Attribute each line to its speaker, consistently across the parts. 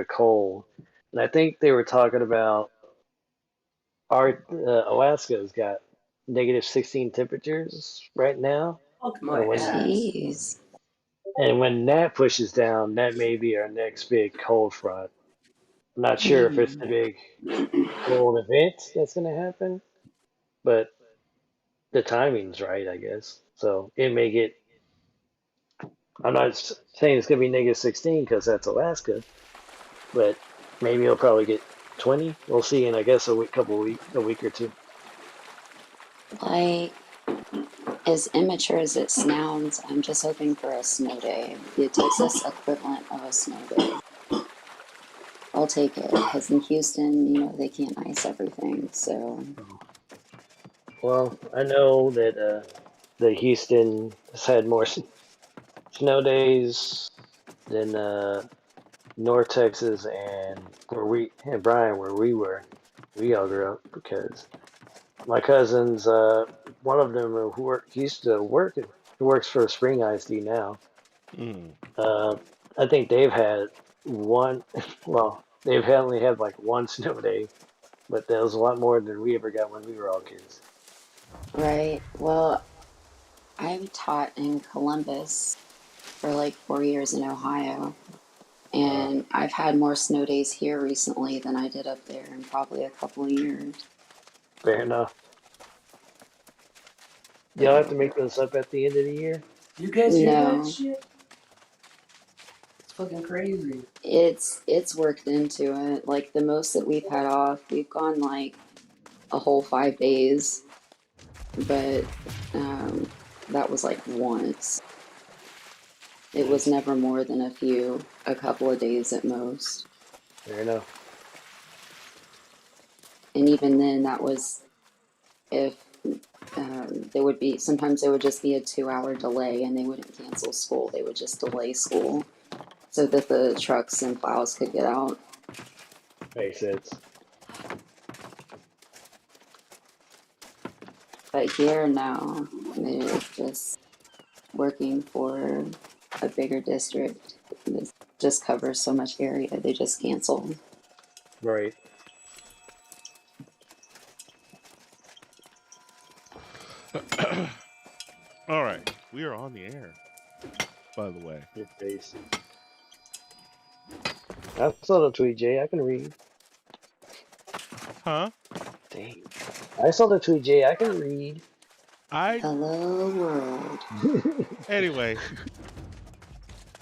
Speaker 1: cold. And I think they were talking about our Alaska's got -16 temperatures right now.
Speaker 2: Fuck my
Speaker 1: And when
Speaker 2: ass.
Speaker 3: Jeez.
Speaker 1: and when that pushes down, that may be our next big cold front. I'm not sure if it's
Speaker 3: Hmm.
Speaker 1: the big cold event that's going to happen, but the timing's right, I guess. So it may get. I'm not saying it's going to be -16 because that's Alaska, but maybe it'll probably get 20. We'll see in I guess a week or two.
Speaker 3: Like, as immature as it sounds, I'm just hoping for a snow day. The Texas equivalent of a snow day. I'll take it, because in Houston, they can't ice everything, so.
Speaker 1: Well, I know that Houston has had more snow days than North Texas and Brian where we all grew up because my cousins, one of them he used to work, he works for Spring ISD now.
Speaker 4: Mm.
Speaker 1: Uh, I think they've had one, well, they've only had like one snow day, but that was a lot more than we ever got when we were all kids.
Speaker 3: Right. Well, I've taught in Columbus for like 4 years in Ohio,
Speaker 1: Uh,
Speaker 3: and I've had more snow days here recently than I did up there in probably a couple of years.
Speaker 1: Fair enough. Y'all have to make those up at the end of the year.
Speaker 2: You guys hear that
Speaker 3: No,
Speaker 2: shit? It's fucking crazy.
Speaker 3: it's worked into it. Like the most that we've had off, we've gone like a whole 5 days, but that was like once. It was
Speaker 1: Nice.
Speaker 3: never more than a couple of days at most.
Speaker 1: Fair enough.
Speaker 3: And even then, that was if there would be, sometimes there would just be a 2 hour delay and they wouldn't cancel school. They would just delay school so that the trucks and plows could get out.
Speaker 1: Makes sense.
Speaker 3: But here now, they're just working for a bigger district. It just covers so much area, they just cancel.
Speaker 1: Right.
Speaker 4: All right, we are on the air. By the way,
Speaker 1: Your face. I saw the tweet, Jay. I can read.
Speaker 4: huh?
Speaker 1: Dang. I saw the tweet, Jay. I can read.
Speaker 4: I
Speaker 3: Hello, world.
Speaker 4: anyway.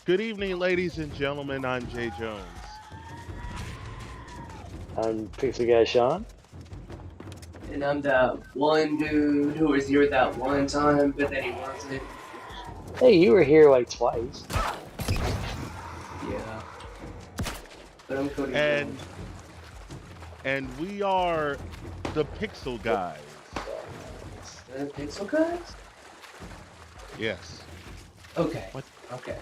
Speaker 4: Good evening, ladies and gentlemen. I'm Jay Jones.
Speaker 1: I'm Pixie Guy Sean.
Speaker 2: And I'm that one dude who was here that one time, but then he wasn't.
Speaker 1: Hey, you were here like twice.
Speaker 2: Yeah. But I'm Cody
Speaker 4: And
Speaker 2: Jones.
Speaker 4: and we are the Pixel Guys.
Speaker 2: The Pixel Guys?
Speaker 4: Yes.
Speaker 2: Okay.
Speaker 4: What?
Speaker 2: Okay.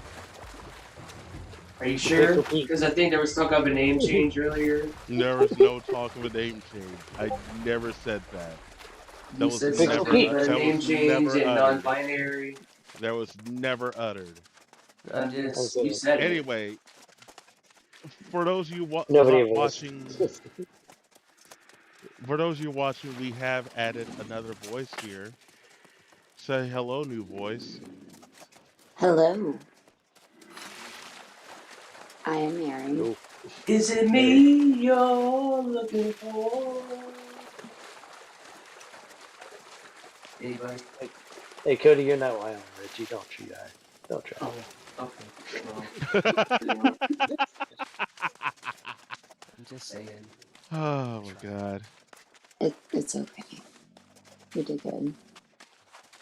Speaker 2: Are you sure?
Speaker 1: Pixel Pete.
Speaker 2: Because I think there was talk of a name change earlier.
Speaker 4: There was no talk of a name change. I never said that.
Speaker 2: You
Speaker 4: Was
Speaker 2: said
Speaker 1: Pixel
Speaker 2: something
Speaker 1: Pete.
Speaker 2: about a
Speaker 4: that
Speaker 2: name
Speaker 4: was
Speaker 2: change
Speaker 4: never
Speaker 2: and
Speaker 4: uttered.
Speaker 2: non-binary.
Speaker 4: That was never uttered.
Speaker 2: I'm just,
Speaker 1: Okay.
Speaker 2: you said it.
Speaker 4: Anyway, for those of you
Speaker 1: Nobody ever
Speaker 4: watching,
Speaker 1: listens.
Speaker 4: for those of you watching, we have added another voice here. Say hello, new voice.
Speaker 3: Hello, I am Mary.
Speaker 1: Cool.
Speaker 2: Is it
Speaker 1: Mary.
Speaker 2: me you're looking for? Anybody?
Speaker 1: Hey, Cody, you're not Lionel Richie. Don't try. Don't try.
Speaker 2: Oh, okay. Well, I'm just saying.
Speaker 4: Oh my god.
Speaker 3: It's okay. You did good.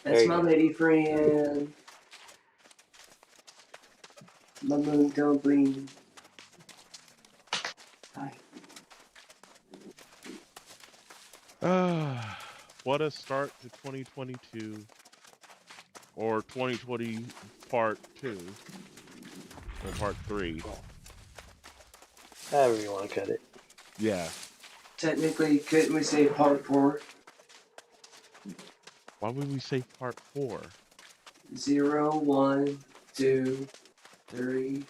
Speaker 1: There
Speaker 2: That's
Speaker 1: you
Speaker 2: my
Speaker 1: go.
Speaker 2: lady friend. My moon don't bling. Hi.
Speaker 4: What a start to 2022 or 2020 part 2 or part 3.
Speaker 1: However you want to cut it.
Speaker 4: Yeah.
Speaker 2: Technically, couldn't we say part 4?
Speaker 4: Why would we say part 4?
Speaker 2: 0, 1, 2, 3.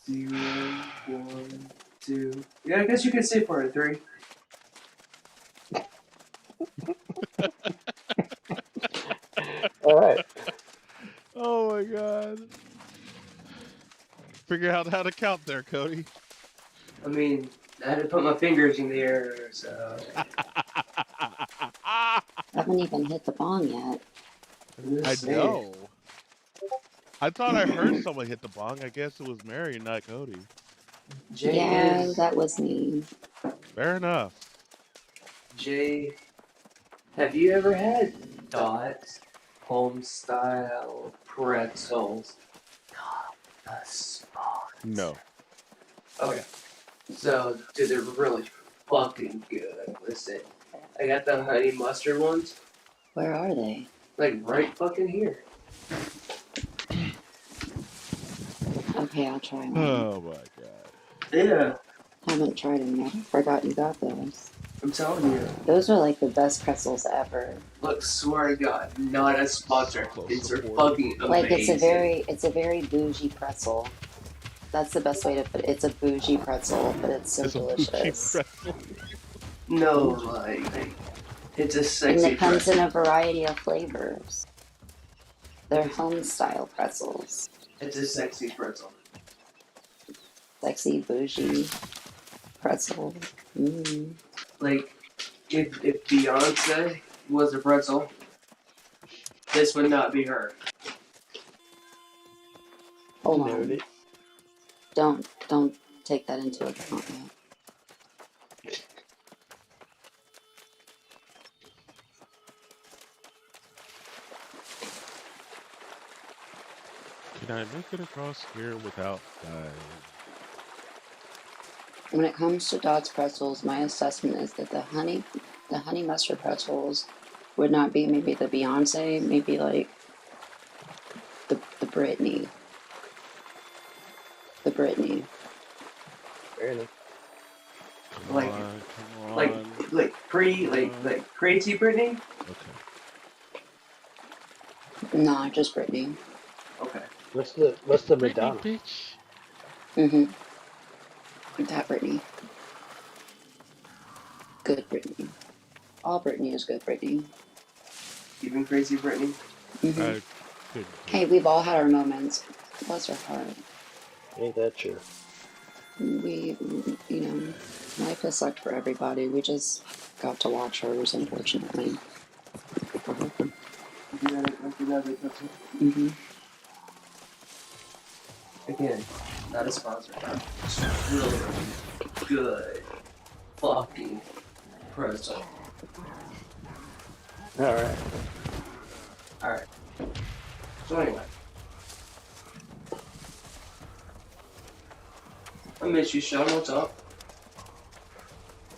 Speaker 2: 0, 1, 2. Yeah, I guess you could say part of 3.
Speaker 1: All right.
Speaker 4: Oh my god. Figure out how to count there, Cody.
Speaker 2: I mean, I had to put my fingers in the air, so.
Speaker 3: I haven't even hit the bong yet.
Speaker 2: I'm
Speaker 4: I
Speaker 2: just saying.
Speaker 4: know. I thought I heard someone hit the bong. I guess it was Mary, not Cody.
Speaker 2: Jay
Speaker 3: Yeah,
Speaker 2: is.
Speaker 3: that was me.
Speaker 4: Fair enough.
Speaker 2: Jay, have you ever had Dot's home style pretzels? The spot.
Speaker 4: No.
Speaker 2: Okay. So, dude, they're really fucking good. Listen, I got the honey mustard ones,
Speaker 3: Where are they?
Speaker 2: like right fucking here.
Speaker 3: Okay, I'll try one.
Speaker 4: Oh my god.
Speaker 2: Yeah,
Speaker 3: Haven't tried them yet. Forgot you got those.
Speaker 2: I'm telling you.
Speaker 3: Those are like the best pretzels ever.
Speaker 2: Look, swear to God, not a sponsor.
Speaker 4: Close
Speaker 2: It's a
Speaker 4: support.
Speaker 2: fucking amazing.
Speaker 3: Like it's a very bougie pretzel. That's the best way to put it. It's a bougie pretzel, but it's so
Speaker 4: It's a bougie
Speaker 3: delicious.
Speaker 4: pretzel.
Speaker 2: No, like, it's a
Speaker 3: And
Speaker 2: sexy
Speaker 3: it comes
Speaker 2: pretzel.
Speaker 3: in a variety of flavors. They're home style pretzels.
Speaker 2: It's a sexy pretzel.
Speaker 3: Sexy bougie pretzel. Mm.
Speaker 2: Like, if Beyonce was a pretzel, this would not be her.
Speaker 3: Hold on.
Speaker 1: Noted.
Speaker 3: Don't take that into account yet.
Speaker 4: Can I make it across here without dying?
Speaker 3: When it comes to Dot's pretzels, my assessment is that the honey mustard pretzels would not be maybe the Beyonce, maybe like the Britney. The Britney.
Speaker 1: Fair enough.
Speaker 4: Come
Speaker 2: Like-
Speaker 4: on, come on.
Speaker 2: Like crazy Britney?
Speaker 4: Okay.
Speaker 3: Nah, just Britney.
Speaker 2: Okay.
Speaker 1: What's the
Speaker 4: Brittany,
Speaker 1: Madonna?
Speaker 4: bitch.
Speaker 3: That Britney. Good Britney. All Britney is good Britney.
Speaker 2: Even crazy Britney?
Speaker 3: hmm
Speaker 4: I couldn't.
Speaker 3: Hey, we've all had our moments. Bless her heart.
Speaker 1: Ain't that true?
Speaker 3: We, you know, life has sucked for everybody. We just got to watch hers, unfortunately. hmm
Speaker 2: Again, not a sponsor. Just really good fucking pretzel.
Speaker 1: All right.
Speaker 2: Alright. So anyway. I miss you, Sean. What's up?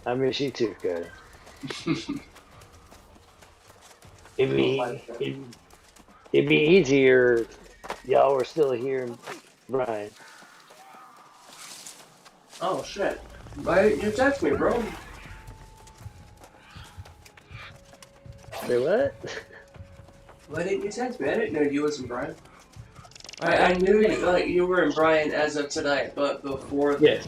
Speaker 1: I miss you too, guys. It'd be easier if y'all were still here, and Brian.
Speaker 2: Oh shit. Why didn't you text me, bro?
Speaker 1: Say what?
Speaker 2: Why didn't you text me? I didn't know you was in Brian. I knew you were in Brian as of tonight, but before
Speaker 1: Yes.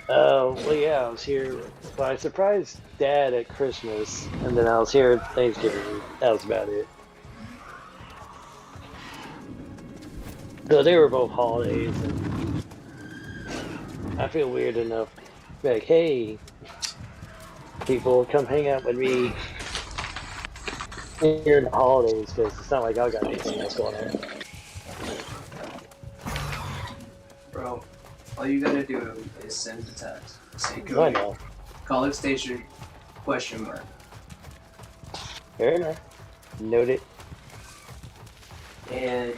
Speaker 1: Well, yeah, I was here. Well, I surprised Dad at Christmas, and then I was here at Thanksgiving. That was about it. So they were both holidays, and I feel weird enough. Like, hey, people, come hang out with me here in the holidays, because it's not like I got anything else going on.
Speaker 2: Bro, all you gotta do is send a text. Say
Speaker 1: I
Speaker 2: go
Speaker 1: know.
Speaker 2: College Station, question mark.
Speaker 1: Fair enough. Noted.
Speaker 2: And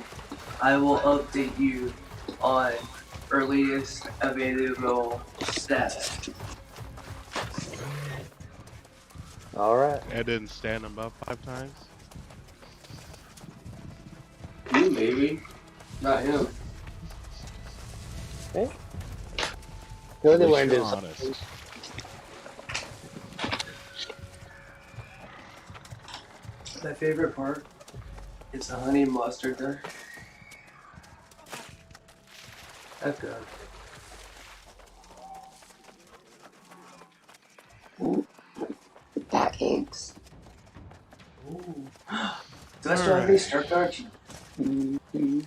Speaker 2: I will update you on earliest available status.
Speaker 1: All right.
Speaker 4: I didn't stand them up 5 times.
Speaker 2: You maybe. Not him.
Speaker 1: Okay. Go
Speaker 4: At
Speaker 1: to
Speaker 4: least
Speaker 1: learn
Speaker 4: you're
Speaker 1: this.
Speaker 4: honest.
Speaker 2: My favorite part is the honey mustard there. That's good.
Speaker 3: Backaches.
Speaker 2: Ooh. Do I still have these star cards?
Speaker 3: Mm-hmm.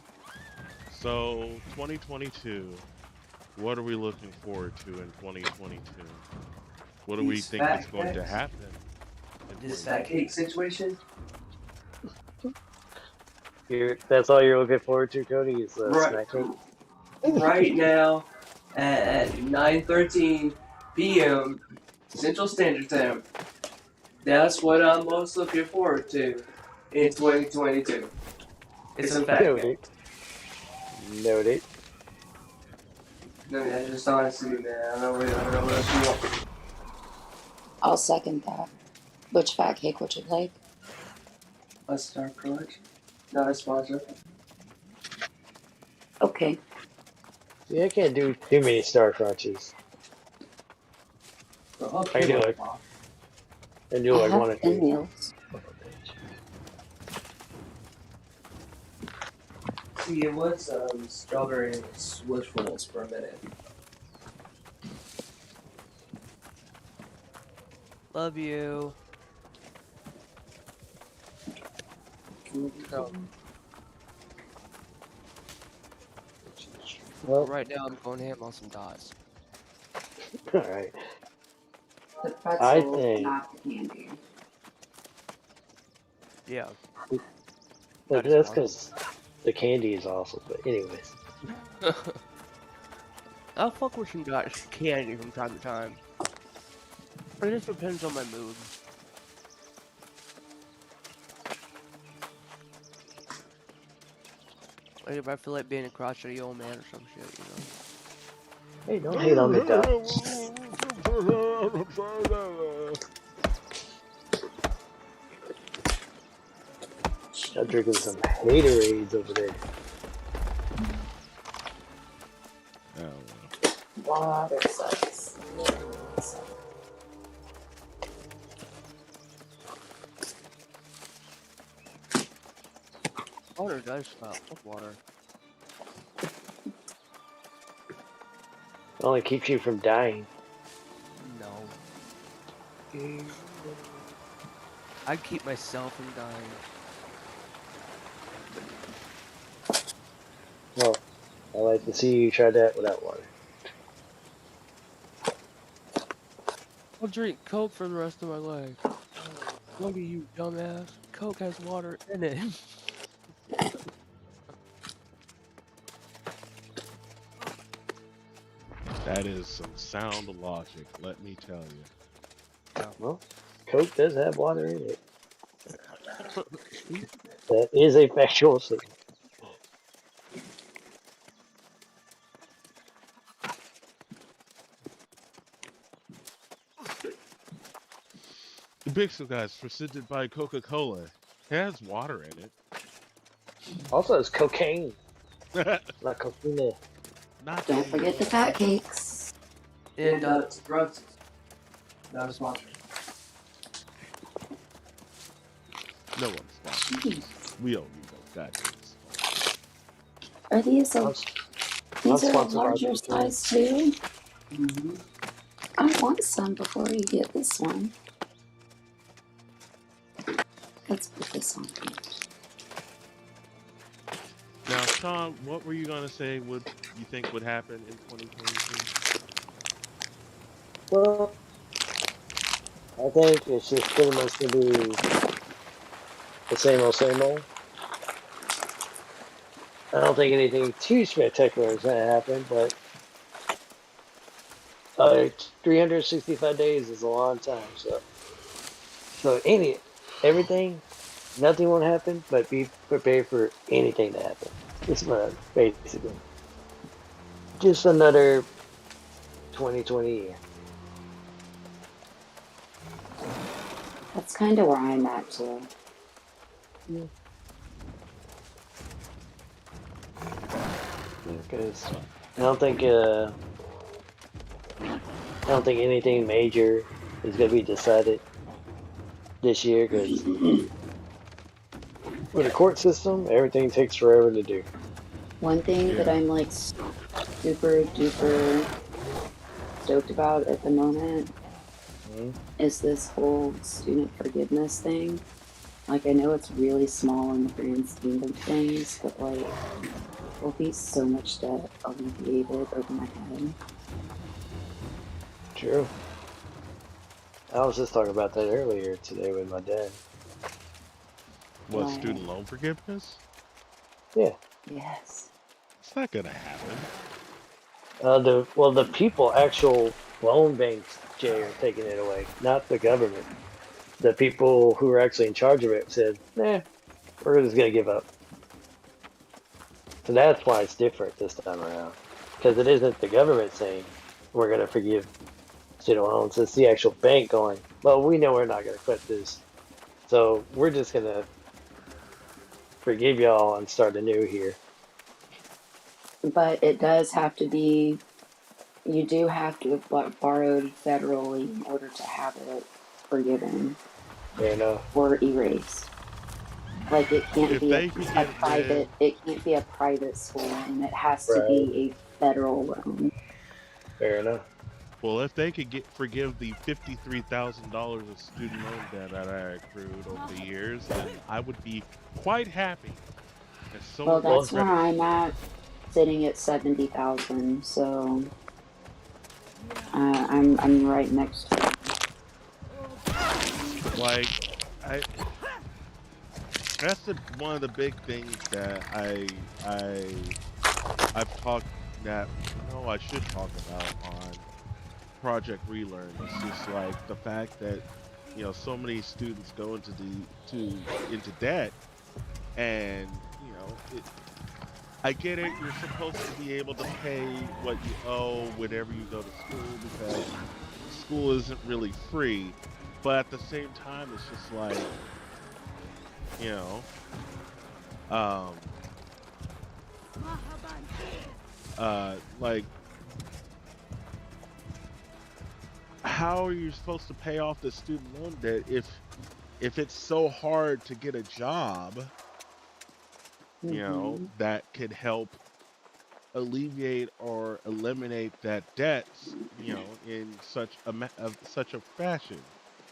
Speaker 4: So 2022. What are we looking forward to in 2022? What do we
Speaker 2: These
Speaker 4: think is
Speaker 2: fat
Speaker 4: going to
Speaker 2: cakes?
Speaker 4: happen in
Speaker 2: This fat
Speaker 4: 2022?
Speaker 2: cake situation?
Speaker 1: That's all you're looking forward to, Cody, is
Speaker 2: Right,
Speaker 1: snack cake?
Speaker 2: right now at 9:13 p.m. Central Standard Time. That's what I'm most looking forward to in 2022. It's some fat cake.
Speaker 1: Noted. Noted.
Speaker 2: No, yeah, just honestly, man. I don't know what else you want.
Speaker 3: I'll second that. Which fat cake would you like?
Speaker 2: A Star Crunch? Not a sponsor.
Speaker 3: Okay.
Speaker 1: See, I can't do too many Star Crunches.
Speaker 2: But I'll
Speaker 1: I can do
Speaker 2: kill
Speaker 1: like,
Speaker 2: it.
Speaker 1: I can do
Speaker 3: I
Speaker 1: like
Speaker 3: have
Speaker 1: one or two.
Speaker 3: pinwheels.
Speaker 2: See, it was strawberry swishfuls for a minute.
Speaker 5: Love you. So,
Speaker 1: Well,
Speaker 5: right now I'm going ham on some dots.
Speaker 1: alright.
Speaker 3: The
Speaker 1: I
Speaker 3: pretzel,
Speaker 1: think
Speaker 3: not the candy.
Speaker 5: Yeah.
Speaker 1: but
Speaker 5: That is
Speaker 1: that's
Speaker 5: one.
Speaker 1: because the candy is awesome. But anyways,
Speaker 5: I'll fuck with some dots candy from time to time. It just depends on my mood. Like if I feel like being a crotchety old man or some shit, you know.
Speaker 1: hey, don't hate on the dots. I'm drinking some haterades over there.
Speaker 4: Oh,
Speaker 3: Water sucks.
Speaker 5: Water does stop. Fuck water.
Speaker 1: It only keeps you from dying.
Speaker 5: No. I'd keep myself from dying.
Speaker 1: Well, I like to see you try that without water.
Speaker 5: I'll drink Coke for the rest of my life. Look at you, dumbass. Coke has water in it.
Speaker 4: that is some sound logic, let me tell you.
Speaker 1: Well, Coke does have water in it. That is a factual statement.
Speaker 4: The Big Stuff Guys, presented by Coca-Cola. It has water in it.
Speaker 1: Also, it's cocaine, not cocaine.
Speaker 4: Not
Speaker 3: Don't forget the fat cakes.
Speaker 2: And drugs. Not a sponsor.
Speaker 4: No one's sponsored.
Speaker 3: Jeez.
Speaker 4: We don't need no goddamn.
Speaker 3: Are these a,
Speaker 1: I'm
Speaker 3: these are a
Speaker 1: sponsored by
Speaker 3: larger
Speaker 1: cocaine.
Speaker 3: size too?
Speaker 2: Mm-hmm.
Speaker 3: I want some before you get this one. Let's put this on here.
Speaker 4: Now, Sean, what were you gonna say? Would you think would happen in 2022?
Speaker 1: Well, I think it's just pretty much gonna be the same old, same old. I don't think anything too spectacular is gonna happen, but 365 days is a long time, so everything, nothing won't happen, but be prepared for anything to happen. This is what basically just another 2020 year.
Speaker 3: That's kind of where I'm at too.
Speaker 1: Because I don't think anything major is gonna be decided this year. Because with the court system, everything takes forever to do.
Speaker 3: One thing that
Speaker 4: Yeah.
Speaker 3: I'm like super duper stoked about at the moment is this whole student forgiveness thing. Like, I know it's really small in the grand scheme of things, but like, there'll be so much debt alleviated over my head.
Speaker 1: True. I was just talking about that earlier today with my dad.
Speaker 4: What,
Speaker 3: Like,
Speaker 4: student loan forgiveness?
Speaker 1: Yeah.
Speaker 3: yes.
Speaker 4: It's not gonna happen.
Speaker 1: The people, actual loan banks, Jay, are taking it away, not the government. The people who are actually in charge of it said, "Nah, we're just gonna give up." So that's why it's different this time around, because it isn't the government saying we're gonna forgive student loans. It's the actual bank going, "Well, we know we're not gonna quit this, so we're just gonna forgive y'all and start anew here."
Speaker 3: But it does have to be, you do have to have borrowed federally in order to have it forgiven
Speaker 1: Fair enough.
Speaker 3: or erased. Like, it can't
Speaker 4: If
Speaker 3: be
Speaker 4: they could
Speaker 3: a
Speaker 4: get rid,
Speaker 3: private, it can't be a private school loan. It has to
Speaker 1: Right.
Speaker 3: be a federal loan.
Speaker 1: Fair enough.
Speaker 4: well, if they could forgive the $53,000 of student loan debt that I accrued over the years, then I would be quite happy. And so
Speaker 3: Well,
Speaker 4: would my
Speaker 3: that's where
Speaker 4: credit
Speaker 3: I'm
Speaker 4: score.
Speaker 3: at, sitting at 70,000. So I'm right next to it.
Speaker 4: Like, I that's one of the big things that I've talked that I should talk about on Project Relearn. It's just like the fact that so many students go into debt, and I get it. You're supposed to be able to pay what you owe whenever you go to school because school isn't really free. But at the same time, it's just like, you know, um, like, how are you supposed to pay off the student loan debt if it's so hard to get a job,
Speaker 3: Mm-hmm.
Speaker 4: that could help alleviate or eliminate that debt, in such a fashion,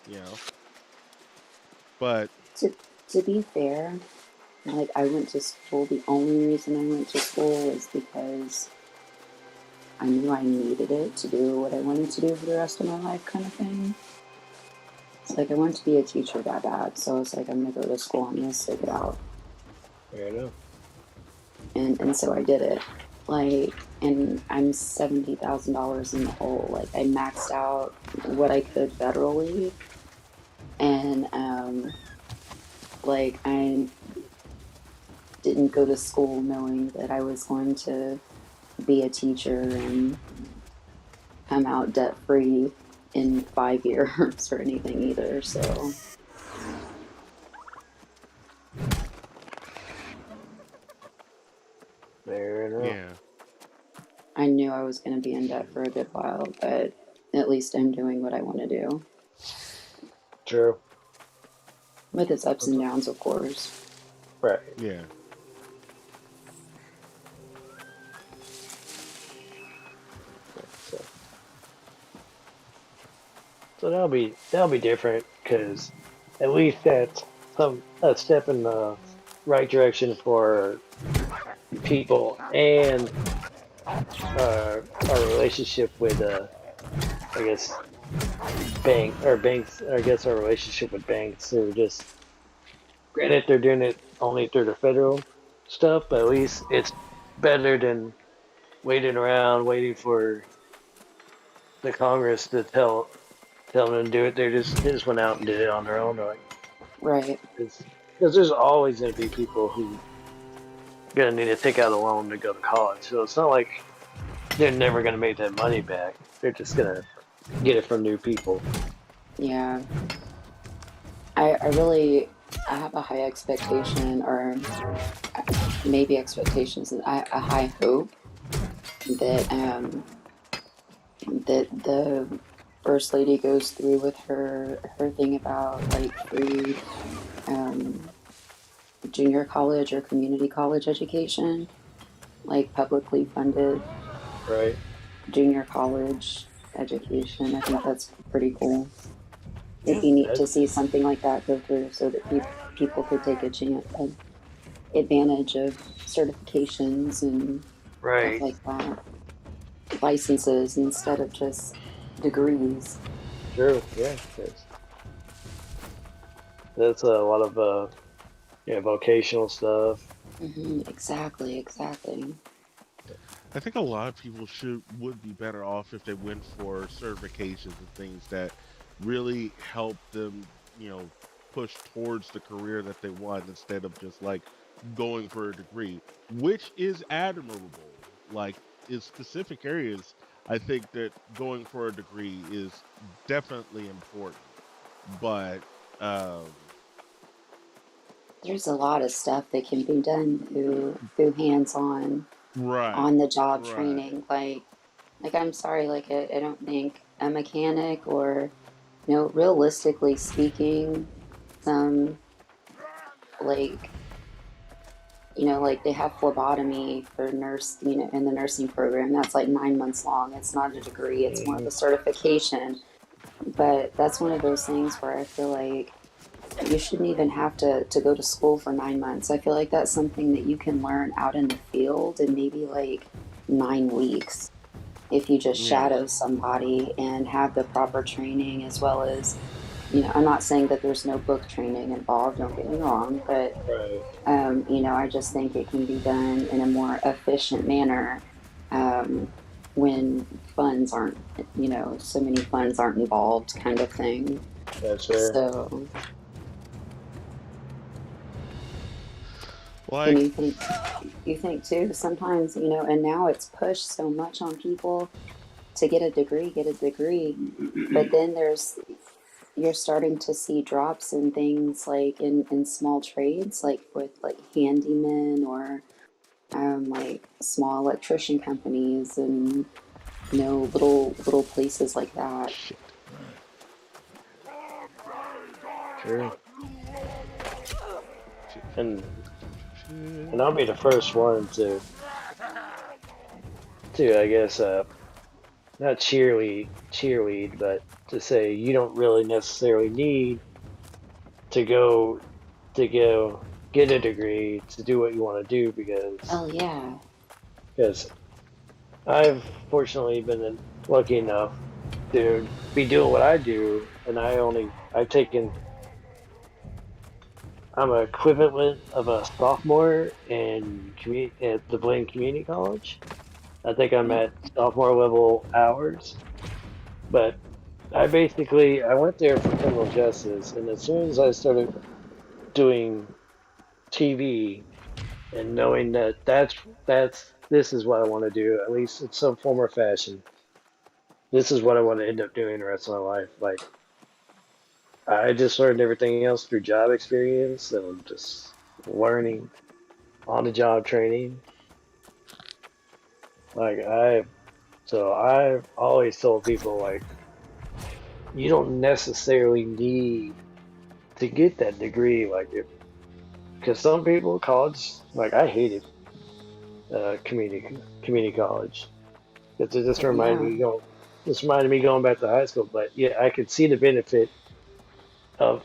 Speaker 4: you know. But
Speaker 3: To be fair, like, I went to school. The only reason I went to school was because I knew I needed it to do what I wanted to do for the rest of my life, kind of thing. It's like I wanted to be a teacher that bad, so it's like, I'm gonna go to school. I'm gonna stick it out,
Speaker 1: Fair enough.
Speaker 3: and so I did it. Like, and I'm $70,000 in the hole. Like, I maxed out what I could federally, and like, I didn't go to school knowing that I was going to be a teacher and come out debt free in 5 years or anything either. So
Speaker 1: Fair enough.
Speaker 4: yeah,
Speaker 3: I knew I was going to be in debt for a good while, but at least I'm doing what I want to do,
Speaker 1: True.
Speaker 3: with its ups and downs, of course.
Speaker 1: Right.
Speaker 4: yeah.
Speaker 1: So, so that'll be different because at least that's a step in the right direction for people and our relationship with I guess banks. I guess our relationship with banks are just, granted they're doing it only through the federal stuff, but at least it's better than waiting around waiting for the Congress to tell them to do it. They just went out and did it on their own, right?
Speaker 3: Right.
Speaker 1: Because there's always going to be people who going to need to take out a loan to go to college. So it's not like they're never going to make that money back. They're just going to get it from new people.
Speaker 3: Yeah. I have a high expectation, or maybe expectations, and a high hope that that the first lady goes through with her thing about, like, free junior college or community college education, like publicly funded
Speaker 1: Right.
Speaker 3: junior college education. I think that's pretty cool.
Speaker 1: Yeah,
Speaker 3: It'd be neat to
Speaker 1: that's
Speaker 3: see something like that go through so that people could take a chance, advantage of certifications and stuff
Speaker 1: right.
Speaker 3: like that, licenses instead of just degrees.
Speaker 1: True. Yeah. That's a lot of yeah, vocational stuff.
Speaker 3: Exactly.
Speaker 4: I think a lot of people would be better off if they went for certifications and things that really help them, you know, push towards the career that they want instead of just like going for a degree, which is admirable. Like in specific areas, I think that going for a degree is definitely important. But um
Speaker 3: There's a lot of stuff that can be done through hands-on,
Speaker 4: right,
Speaker 3: on the job
Speaker 4: right.
Speaker 3: training. Like I'm sorry, like I don't think a mechanic or, realistically speaking, some like like they have phlebotomy for nurse, in the nursing program. That's like 9 months long. It's not a degree, it's more of
Speaker 1: Hmm.
Speaker 3: a certification. But that's one of those things where I feel like you shouldn't even have to go to school for 9 months. I feel like that's something that you can learn out in the field in maybe like 9 weeks if you just
Speaker 4: Yeah.
Speaker 3: shadow somebody and have the proper training as well as, I'm not saying that there's no book training involved, don't get me wrong, but
Speaker 1: Right.
Speaker 3: I just think it can be done in a more efficient manner um, when funds aren't, so many funds aren't involved, kind of thing.
Speaker 1: That's fair.
Speaker 3: So, and
Speaker 4: Like
Speaker 3: you think too, sometimes, and now it's pushed so much on people to get a degree, but then you're starting to see drops in things like in small trades, like with like handymen or like small electrician companies and little places like that.
Speaker 4: shit.
Speaker 1: True.
Speaker 4: Shit, shit,
Speaker 1: And
Speaker 4: shit.
Speaker 1: and I'll be the first one to I guess not cheerlead, but to say you don't really necessarily need to go get a degree to do what you want to do
Speaker 3: Oh yeah.
Speaker 1: because I've fortunately been lucky enough to be doing what I do, and I've taken I'm an equivalent of a sophomore at the Blaine Community College. I think I'm
Speaker 3: Hmm.
Speaker 1: at sophomore level hours, but I went there for criminal justice, and as soon as I started doing TV and knowing that this is what I want to do, at least in some form or fashion, this is what I want to end up doing the rest of my life. Like I just learned everything else through job experience and just learning on the job training. Like I've always told people like you don't necessarily need to get that degree. Like if because some people college like I hated community college. It just reminded
Speaker 3: Yeah.
Speaker 1: me going back to high school. But yeah, I could see the benefit of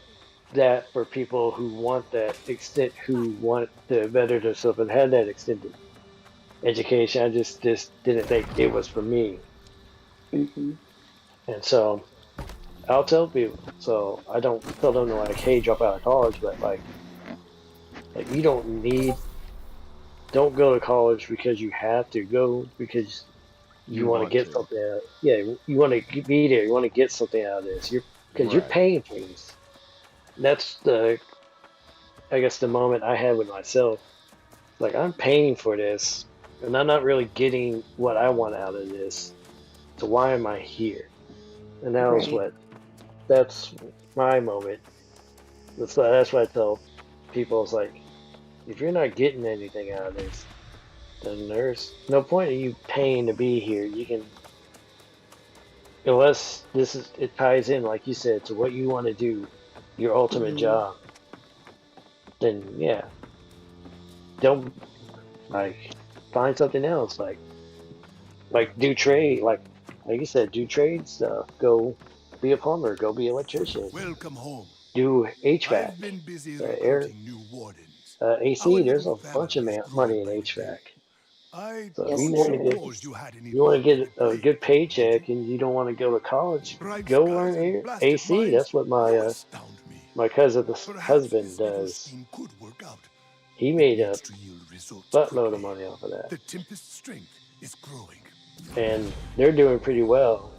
Speaker 1: that for people who want that extent, who want to better themselves and have that extended education. I just didn't think it was for me,
Speaker 3: Hmm.
Speaker 1: and so I'll tell people. So I don't tell them to like, hey, drop out of college, but like you don't go to college because you have to go because you
Speaker 4: You
Speaker 1: want to
Speaker 4: want
Speaker 1: get
Speaker 4: to.
Speaker 1: something out. Yeah, you want to be there. You want to get something out of this. You're
Speaker 4: Right.
Speaker 1: paying for this. That's the I guess the moment I had with myself. Like I'm paying for this, and I'm not really getting what I want out of this. So why am I here? And
Speaker 3: Right.
Speaker 1: that's my moment. That's what I tell people. It's like if you're not getting anything out of this, then there's no point in you paying to be here. You can unless it ties in like you said to what you want to do, your ultimate
Speaker 3: Hmm.
Speaker 1: job. Then yeah, don't like find something else. Like do trade. Like like you said, do trade stuff. Go be a plumber. Go be an electrician.
Speaker 6: Welcome home.
Speaker 1: Do HVAC,
Speaker 6: I've been busy
Speaker 1: air,
Speaker 6: recruiting new wardens. Our
Speaker 1: AC. There's
Speaker 6: little
Speaker 1: a bunch of
Speaker 6: family is
Speaker 1: money
Speaker 6: growing
Speaker 1: in
Speaker 6: by the day.
Speaker 1: HVAC.
Speaker 6: I
Speaker 1: So if
Speaker 3: Yes,
Speaker 1: you
Speaker 3: there
Speaker 1: want to
Speaker 3: is.
Speaker 6: suppose you had any
Speaker 1: you want to
Speaker 6: luck with
Speaker 1: get
Speaker 6: the
Speaker 1: a
Speaker 6: plague,
Speaker 1: good
Speaker 6: did you?
Speaker 1: paycheck, and you don't want to go to college,
Speaker 6: Bright
Speaker 1: go
Speaker 6: skies and
Speaker 1: learn
Speaker 6: blasted
Speaker 1: AC.
Speaker 6: mines?
Speaker 1: That's what
Speaker 6: You
Speaker 1: my
Speaker 6: astound me.
Speaker 1: my cousin's
Speaker 6: Perhaps
Speaker 1: husband
Speaker 6: this little
Speaker 1: does.
Speaker 6: scheme could work out.
Speaker 1: He
Speaker 6: It
Speaker 1: made a
Speaker 6: needs to yield results
Speaker 1: buttload of
Speaker 6: quickly.
Speaker 1: money off of that,
Speaker 6: The Tempest's strength is growing.
Speaker 1: and they're doing pretty well.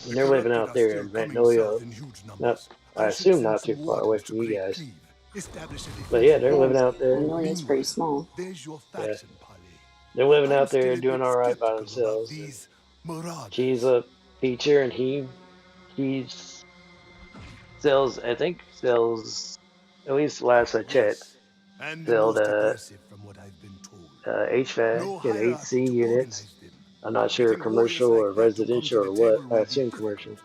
Speaker 6: The
Speaker 1: And they're living
Speaker 6: corrupted
Speaker 1: out
Speaker 6: are
Speaker 1: there
Speaker 6: still
Speaker 1: in
Speaker 6: coming
Speaker 1: Magnolia,
Speaker 6: south in huge
Speaker 1: not
Speaker 6: numbers.
Speaker 1: I
Speaker 6: I should
Speaker 1: assume
Speaker 6: send
Speaker 1: not
Speaker 6: some
Speaker 1: too far away
Speaker 6: wardens to
Speaker 1: from you
Speaker 6: Great
Speaker 1: guys.
Speaker 6: Cleave. Establish a
Speaker 1: But
Speaker 6: defense.
Speaker 1: yeah, they're living
Speaker 3: Yes,
Speaker 1: out there.
Speaker 3: Magnolia's pretty
Speaker 6: Meanwhile,
Speaker 3: small.
Speaker 6: there's your
Speaker 1: Yeah,
Speaker 6: faction, Polly.
Speaker 1: they're living
Speaker 6: I'm
Speaker 1: out
Speaker 6: still
Speaker 1: there
Speaker 6: a
Speaker 1: doing
Speaker 6: bit
Speaker 1: all right by
Speaker 6: skeptical about
Speaker 1: themselves. And
Speaker 6: these marauders.
Speaker 1: she's a teacher, and he sells. I think sells. At least last I checked,
Speaker 6: Yes, and the
Speaker 1: sold
Speaker 6: most aggressive from what I've been told.
Speaker 1: HVAC
Speaker 6: No
Speaker 1: and
Speaker 6: hierarchy
Speaker 1: 8C
Speaker 6: to
Speaker 1: units.
Speaker 6: organize them.
Speaker 1: I'm not sure
Speaker 6: Getting warriors
Speaker 1: commercial
Speaker 6: like
Speaker 1: or
Speaker 6: that to come
Speaker 1: residential
Speaker 6: to the
Speaker 1: or what.
Speaker 6: table
Speaker 1: I
Speaker 6: will be
Speaker 1: assume
Speaker 6: difficult.
Speaker 1: commercial.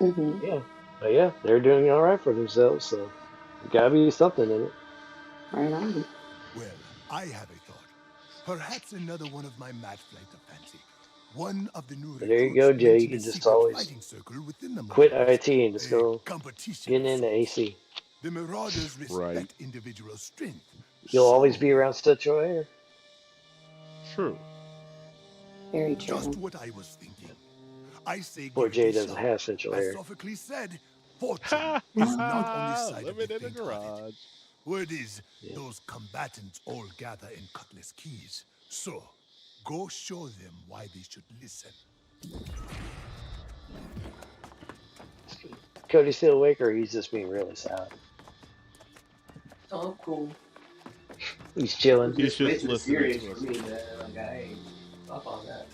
Speaker 3: Mm-hmm.
Speaker 1: Yeah, but yeah, they're doing all right for themselves. So gotta be something in it.
Speaker 3: Right on.
Speaker 6: Well, I have a thought. Perhaps another one of my mad flight of fancy. One of the new
Speaker 1: But there you
Speaker 6: recruits
Speaker 1: go, Jay. You
Speaker 6: mentioned a
Speaker 1: can just
Speaker 6: secret
Speaker 1: always
Speaker 6: fighting circle within the
Speaker 1: quit
Speaker 6: Marauders.
Speaker 1: IT and just
Speaker 6: A
Speaker 1: go
Speaker 6: competition
Speaker 1: get
Speaker 6: of
Speaker 1: into
Speaker 6: sorts.
Speaker 1: AC.
Speaker 6: The Marauders
Speaker 4: Right.
Speaker 6: respect individual strength.
Speaker 1: You'll always be
Speaker 6: So,
Speaker 1: around Central Air.
Speaker 4: True.
Speaker 3: Very
Speaker 6: just
Speaker 3: true.
Speaker 6: what I was thinking. I say
Speaker 1: Poor
Speaker 6: give it
Speaker 1: Jay
Speaker 6: a
Speaker 1: doesn't
Speaker 6: shot.
Speaker 1: have Central
Speaker 6: As
Speaker 1: Air.
Speaker 6: Sophocles said, fortune
Speaker 4: Ha
Speaker 6: is not on the side of the
Speaker 4: Living in a
Speaker 6: faint-hearted.
Speaker 4: garage.
Speaker 6: Word is,
Speaker 1: Yeah.
Speaker 6: those combatants all gather in Cutlass Keys. So, go show them why they should listen.
Speaker 1: Cody still awake, or he's just being really silent?
Speaker 2: Oh, I'm cool.
Speaker 1: He's
Speaker 2: It
Speaker 1: chilling.
Speaker 2: was
Speaker 4: He's
Speaker 2: just way
Speaker 4: just
Speaker 2: too
Speaker 4: listening
Speaker 2: serious
Speaker 4: to
Speaker 2: for
Speaker 4: us.
Speaker 2: me, man. Like, I ain't up on that.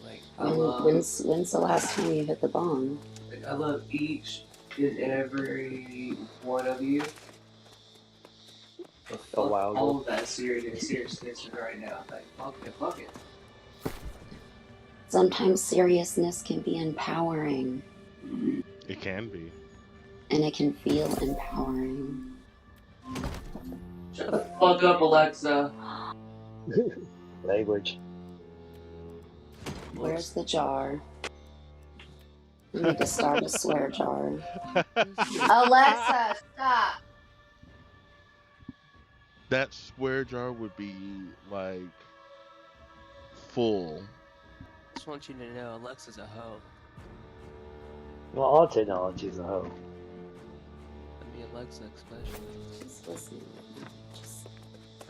Speaker 2: Like,
Speaker 3: When's the last time you hit the bong?
Speaker 2: I love each and every one of you. But
Speaker 1: A
Speaker 2: fuck
Speaker 1: while
Speaker 2: all
Speaker 1: ago.
Speaker 2: of that seriousness right now. Like, fuck it.
Speaker 3: Sometimes seriousness can be empowering,
Speaker 4: It can be.
Speaker 3: and it can feel empowering.
Speaker 2: Shut the fuck up, Alexa.
Speaker 1: Language.
Speaker 3: Where's the jar? We need to start a swear jar. Alexa, stop!
Speaker 4: That swear jar would be like full.
Speaker 5: Just want you to know, Alexa's a hoe.
Speaker 1: Well, all technology is a hoe.
Speaker 5: I mean, Alexa especially.
Speaker 3: Just listen. Just,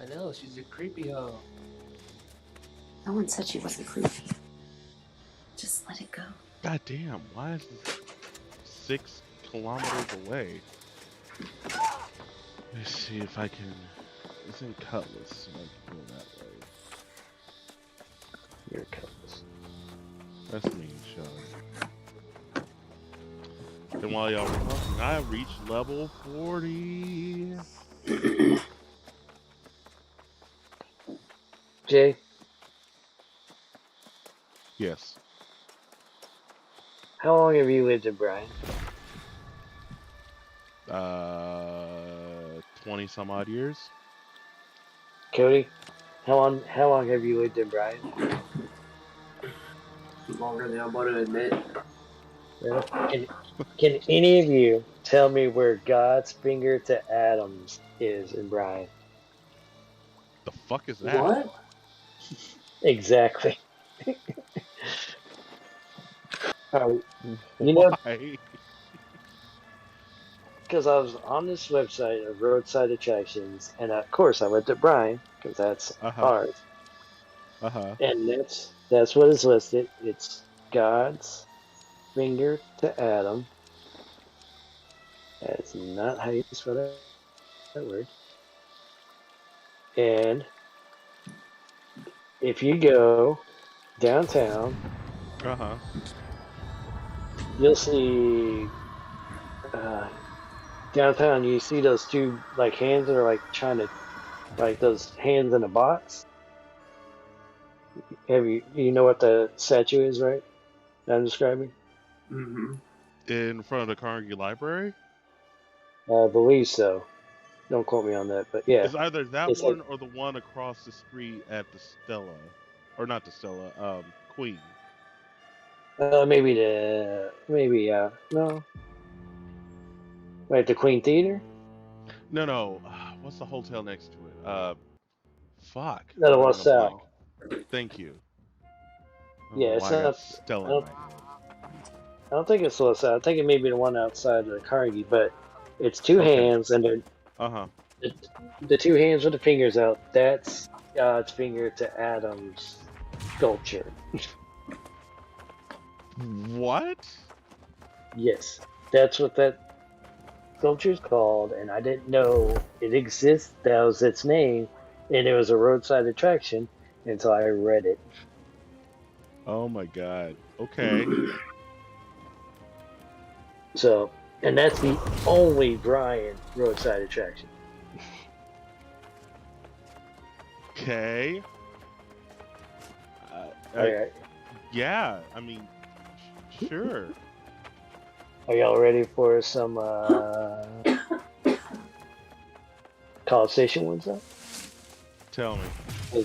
Speaker 5: I know, she's a creepy hoe.
Speaker 3: no one said she wasn't creepy. Just let it go.
Speaker 4: God damn, why is this 6 kilometers away? Let's see if I can. It's in Cutlass, so I can go that way.
Speaker 1: Here it comes.
Speaker 4: That's me, Sean. Then while y'all were talking, I reached level 40.
Speaker 1: Jay,
Speaker 4: Yes.
Speaker 1: how long have you lived in Bryan?
Speaker 4: 20 some odd years.
Speaker 1: Cody, how long have you lived in Bryan?
Speaker 2: Longer than I'm going to admit.
Speaker 1: Yeah. Can any of you tell me where God's finger to Adams is in Bryan?
Speaker 4: The fuck is that?
Speaker 2: What?
Speaker 1: Exactly. You know,
Speaker 4: Why?
Speaker 1: because I was on this website of roadside attractions, and of course I went to Bryan because that's
Speaker 4: Uh-huh.
Speaker 1: ours,
Speaker 4: Uh-huh.
Speaker 1: and that's what is listed. It's God's finger to Adam. That's not how you spell that word. And if you go downtown,
Speaker 4: Uh-huh.
Speaker 1: you'll see downtown. You see those two like hands that are like trying to like those hands in a box. Have you know what the statue is, right? That I'm describing.
Speaker 2: Mm-hmm.
Speaker 4: In front of the Carnegie Library?
Speaker 1: I believe so. Don't quote me on that, but yeah,
Speaker 4: It's either that
Speaker 1: it's like
Speaker 4: one or the one across the street at the Stella. or not the Stella, Queen.
Speaker 1: Maybe no. Wait, the Queen Theater?
Speaker 4: No, no. What's the hotel next to it? Fuck.
Speaker 1: No,
Speaker 4: I'm
Speaker 1: the one
Speaker 4: drawing a blank.
Speaker 1: south.
Speaker 4: Thank you. I don't
Speaker 1: Yeah,
Speaker 4: know
Speaker 1: it's
Speaker 4: why I got
Speaker 1: not.
Speaker 4: Stella
Speaker 1: I
Speaker 4: in
Speaker 1: don't,
Speaker 4: my head.
Speaker 1: I don't think it's the one south. I think it may be the one outside of the Carnegie, but it's two
Speaker 4: Okay.
Speaker 1: hands, and
Speaker 4: Uh huh.
Speaker 1: the, the two hands with the fingers out. That's God's finger to Adam's sculpture.
Speaker 4: What?
Speaker 1: Yes, that's what that sculpture is called, and I didn't know it exists. That was its name, and it was a roadside attraction until I read it.
Speaker 4: Oh my god. Okay.
Speaker 1: So, and that's the only Brian roadside attraction.
Speaker 4: Okay.
Speaker 1: All right,
Speaker 4: Yeah. I mean, sure.
Speaker 1: are y'all ready for some College Station ones though?
Speaker 4: Tell me.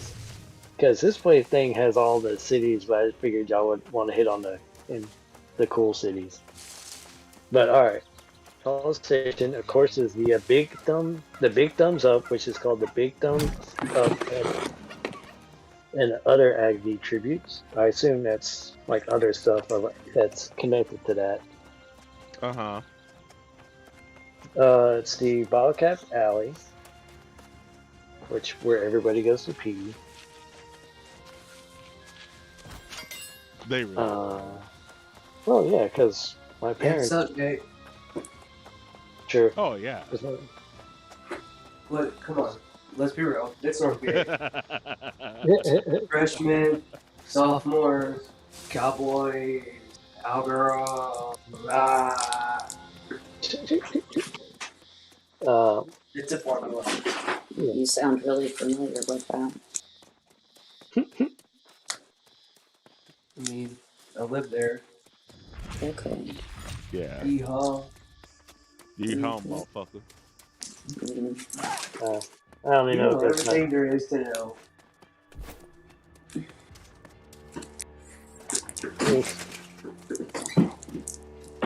Speaker 1: Because this place thing has all the cities, but I figured y'all would want to hit on the cool cities. But all right, College Station, of course, is the big thumbs up, which is called the big thumbs up, and other Aggie tributes. I assume that's like other stuff that's connected to that.
Speaker 4: Uh huh.
Speaker 1: It's the Bottle Cap Alley, where everybody goes to pee.
Speaker 4: They really.
Speaker 1: Well, yeah, because my
Speaker 2: Yeah,
Speaker 1: parents.
Speaker 2: suck, Jake.
Speaker 1: Sure.
Speaker 4: Oh yeah.
Speaker 2: Look, come on. Let's be real. It's North Gate. Freshmen, sophomores, Cowboys, Algebra. It's a formula.
Speaker 3: You sound really familiar with that.
Speaker 2: I mean, I live there.
Speaker 3: Okay.
Speaker 4: Yeah.
Speaker 2: Yeehaw.
Speaker 4: Yeehaw, motherfucker.
Speaker 1: I don't
Speaker 2: You
Speaker 1: even know
Speaker 2: know
Speaker 1: if that's not.
Speaker 2: everything there is to know.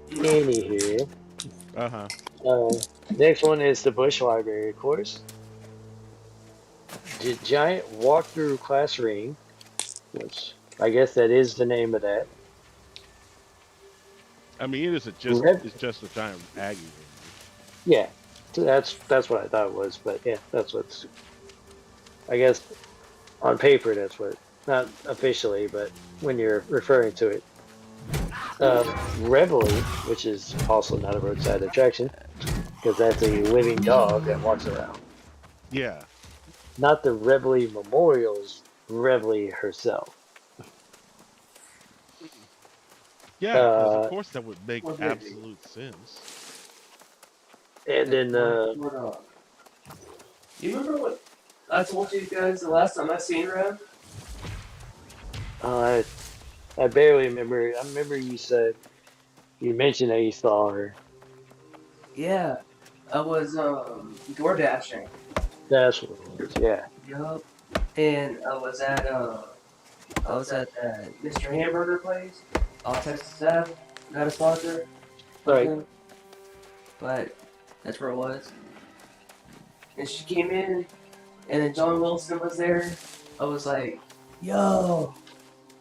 Speaker 1: Anywho,
Speaker 4: Uh huh.
Speaker 1: next one is the Bush Library, of course. The giant walk-through class ring, which I guess that is the name of that.
Speaker 4: I mean, it is
Speaker 1: Red,
Speaker 4: it's just a giant Aggie ring.
Speaker 1: yeah, so that's what I thought it was, but yeah, that's what's. I guess on paper that's what, not officially, but when you're referring to it. Reveille, which is also not a roadside attraction, because that's a living dog that walks around.
Speaker 4: Yeah.
Speaker 1: Not the Reveille Memorials, Reveille herself.
Speaker 4: Yeah, because of
Speaker 1: Uh,
Speaker 4: course that would make
Speaker 2: What did he?
Speaker 4: absolute sense.
Speaker 1: and then,
Speaker 2: You remember what I told you guys the last time I seen her?
Speaker 1: I barely remember. I remember you mentioned that you saw her.
Speaker 2: Yeah. I was door dashing.
Speaker 1: That's what it was. Yeah.
Speaker 2: Yup. And I was at that Mr. Hamburger place. All Texas Ave. Not a sponsor.
Speaker 1: Right.
Speaker 2: But that's where it was. And she came in, and then John Wilson was there. I was like, yo.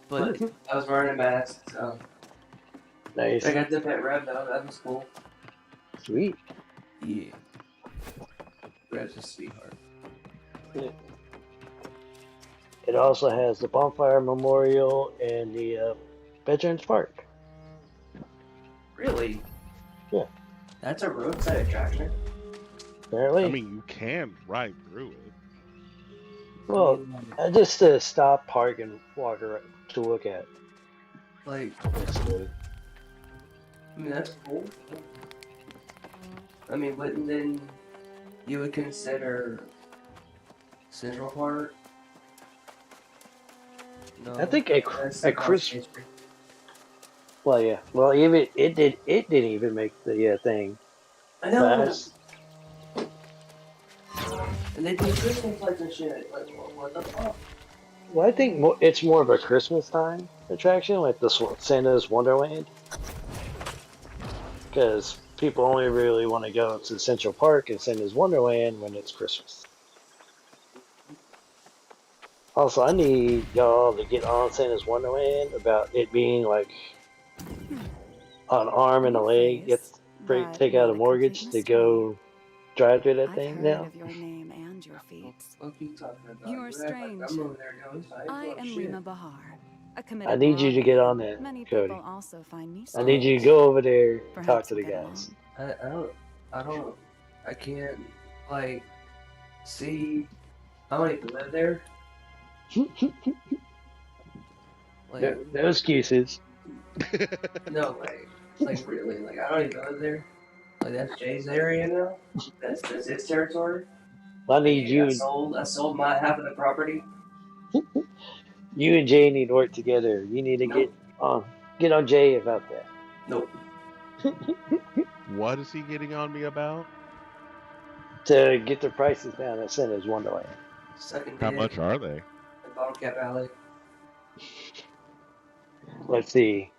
Speaker 2: But I was wearing a mask, so.
Speaker 1: Nice.
Speaker 2: I got the pet Rev though, that was cool.
Speaker 1: Sweet.
Speaker 2: Yeah. Rev's a sweetheart.
Speaker 1: It also has the Bonfire Memorial and the Veterans Park.
Speaker 2: Really?
Speaker 1: Yeah.
Speaker 2: That's a roadside attraction.
Speaker 1: Apparently.
Speaker 4: I mean, you can ride through it.
Speaker 1: well, just stop, park, and walk around to look at.
Speaker 2: Like,
Speaker 1: Basically.
Speaker 2: I mean, that's cool. I mean, but then you would consider Central Park? No,
Speaker 1: I think
Speaker 2: that's
Speaker 1: at Chris.
Speaker 2: history.
Speaker 1: Well, yeah. Well, even it didn't even make the thing.
Speaker 2: I
Speaker 1: But
Speaker 2: know. And they do Christmas lights and shit. Like, what the fuck?
Speaker 1: Well, I think it's more of a Christmas time attraction, like the Santa's Wonderland, because people only really want to go to Central Park and Santa's Wonderland when it's Christmas. Also, I need y'all to get on Santa's Wonderland about it being like an arm and a
Speaker 7: Your
Speaker 1: leg. You have
Speaker 7: face,
Speaker 1: to
Speaker 7: but
Speaker 1: take out
Speaker 7: not
Speaker 1: a
Speaker 7: a complete
Speaker 1: mortgage to
Speaker 7: mystery.
Speaker 1: go drive through that
Speaker 7: I've
Speaker 1: thing
Speaker 7: heard
Speaker 1: now.
Speaker 7: of your name and your
Speaker 2: What the
Speaker 7: feats.
Speaker 2: fuck are you talking about?
Speaker 7: You are strange.
Speaker 2: I'm over there going,
Speaker 7: I
Speaker 2: oh
Speaker 7: am
Speaker 2: shit.
Speaker 7: Rima Bahar, a
Speaker 1: I
Speaker 7: committed
Speaker 1: need you to get
Speaker 7: marauder
Speaker 1: on
Speaker 7: that
Speaker 1: that,
Speaker 7: many
Speaker 1: Cody.
Speaker 7: people also find me
Speaker 1: I need you
Speaker 7: strange.
Speaker 1: to go over there and talk
Speaker 7: Perhaps
Speaker 1: to
Speaker 7: we'll
Speaker 1: the
Speaker 7: get
Speaker 1: guys.
Speaker 7: along.
Speaker 2: I can't, like, see, I don't even live there. Like,
Speaker 1: No excuses.
Speaker 2: no, like really, like I don't even live there. Like that's Jay's area now. That's his territory.
Speaker 1: I
Speaker 2: Like,
Speaker 1: need
Speaker 2: yeah,
Speaker 1: you.
Speaker 2: I sold my half of the property.
Speaker 1: You and Jay need to work together. You need to
Speaker 2: Nope,
Speaker 1: get on Jay about that.
Speaker 2: nope.
Speaker 4: What is he getting on me about?
Speaker 1: To get the prices down at Santa's Wonderland.
Speaker 2: Sucking
Speaker 4: How
Speaker 2: dick
Speaker 4: much are they?
Speaker 2: in Bottle Cap Alley.
Speaker 1: Let's see.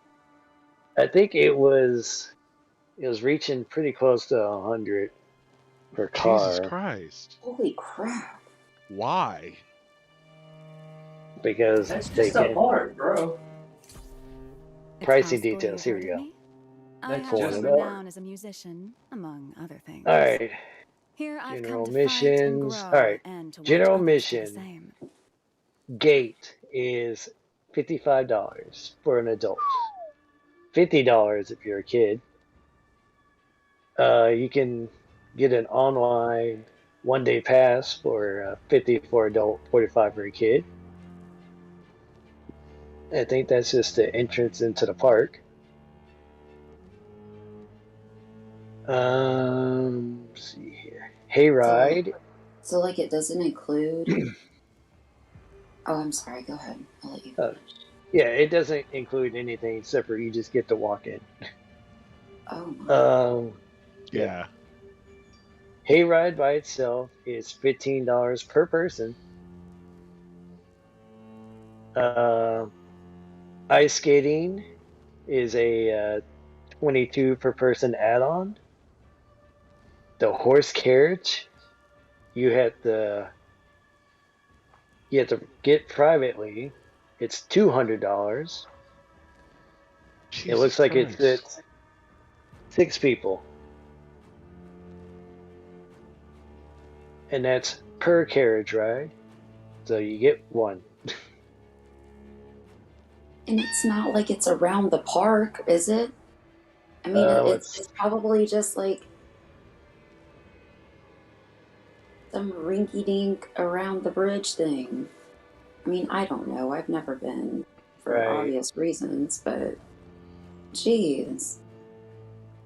Speaker 1: I think it was reaching pretty close to 100 per
Speaker 4: Jesus
Speaker 1: car
Speaker 4: Christ.
Speaker 3: Holy crap.
Speaker 4: Why?
Speaker 1: because
Speaker 2: That's
Speaker 1: they
Speaker 2: just a
Speaker 1: can.
Speaker 2: part, bro.
Speaker 7: It's
Speaker 1: Pricing
Speaker 7: possible
Speaker 1: details.
Speaker 7: you
Speaker 1: Here
Speaker 7: heard
Speaker 1: we
Speaker 7: of
Speaker 1: go.
Speaker 7: me. I
Speaker 2: That's
Speaker 7: have
Speaker 2: just
Speaker 7: some
Speaker 2: a
Speaker 1: Pulling it up.
Speaker 2: part.
Speaker 7: renown as a musician, among other things.
Speaker 1: All right.
Speaker 7: Here I've come
Speaker 1: General
Speaker 7: to fight and
Speaker 1: missions.
Speaker 7: grow,
Speaker 1: All right.
Speaker 7: and to watch
Speaker 1: General
Speaker 7: others do the
Speaker 1: mission
Speaker 7: same.
Speaker 1: gate is $55 for an adult. $50 if you're a kid. You can get an online 1 day pass for 50 for adult, 45 for a kid. I think that's just the entrance into the park. Let's see here. Hayride.
Speaker 3: So like it doesn't include. Oh, I'm sorry. Go ahead. I'll let you
Speaker 1: Uh,
Speaker 3: finish.
Speaker 1: yeah, it doesn't include anything except for you just get to walk in.
Speaker 3: Oh my.
Speaker 1: Yeah.
Speaker 4: Yeah.
Speaker 1: Hayride by itself is $15 per person. Uh, Ice skating is a 22 per person add-on. The horse carriage you have to get privately. It's $200. It
Speaker 4: Jesus
Speaker 1: looks like it
Speaker 4: Christ.
Speaker 1: fits 6 people, and that's per carriage ride. So you get one.
Speaker 3: And it's not like it's around the park, is it? I mean, it's probably just like some rinky-dink around the bridge thing. I mean, I don't know. I've never been for
Speaker 1: Right.
Speaker 3: obvious reasons, but geez.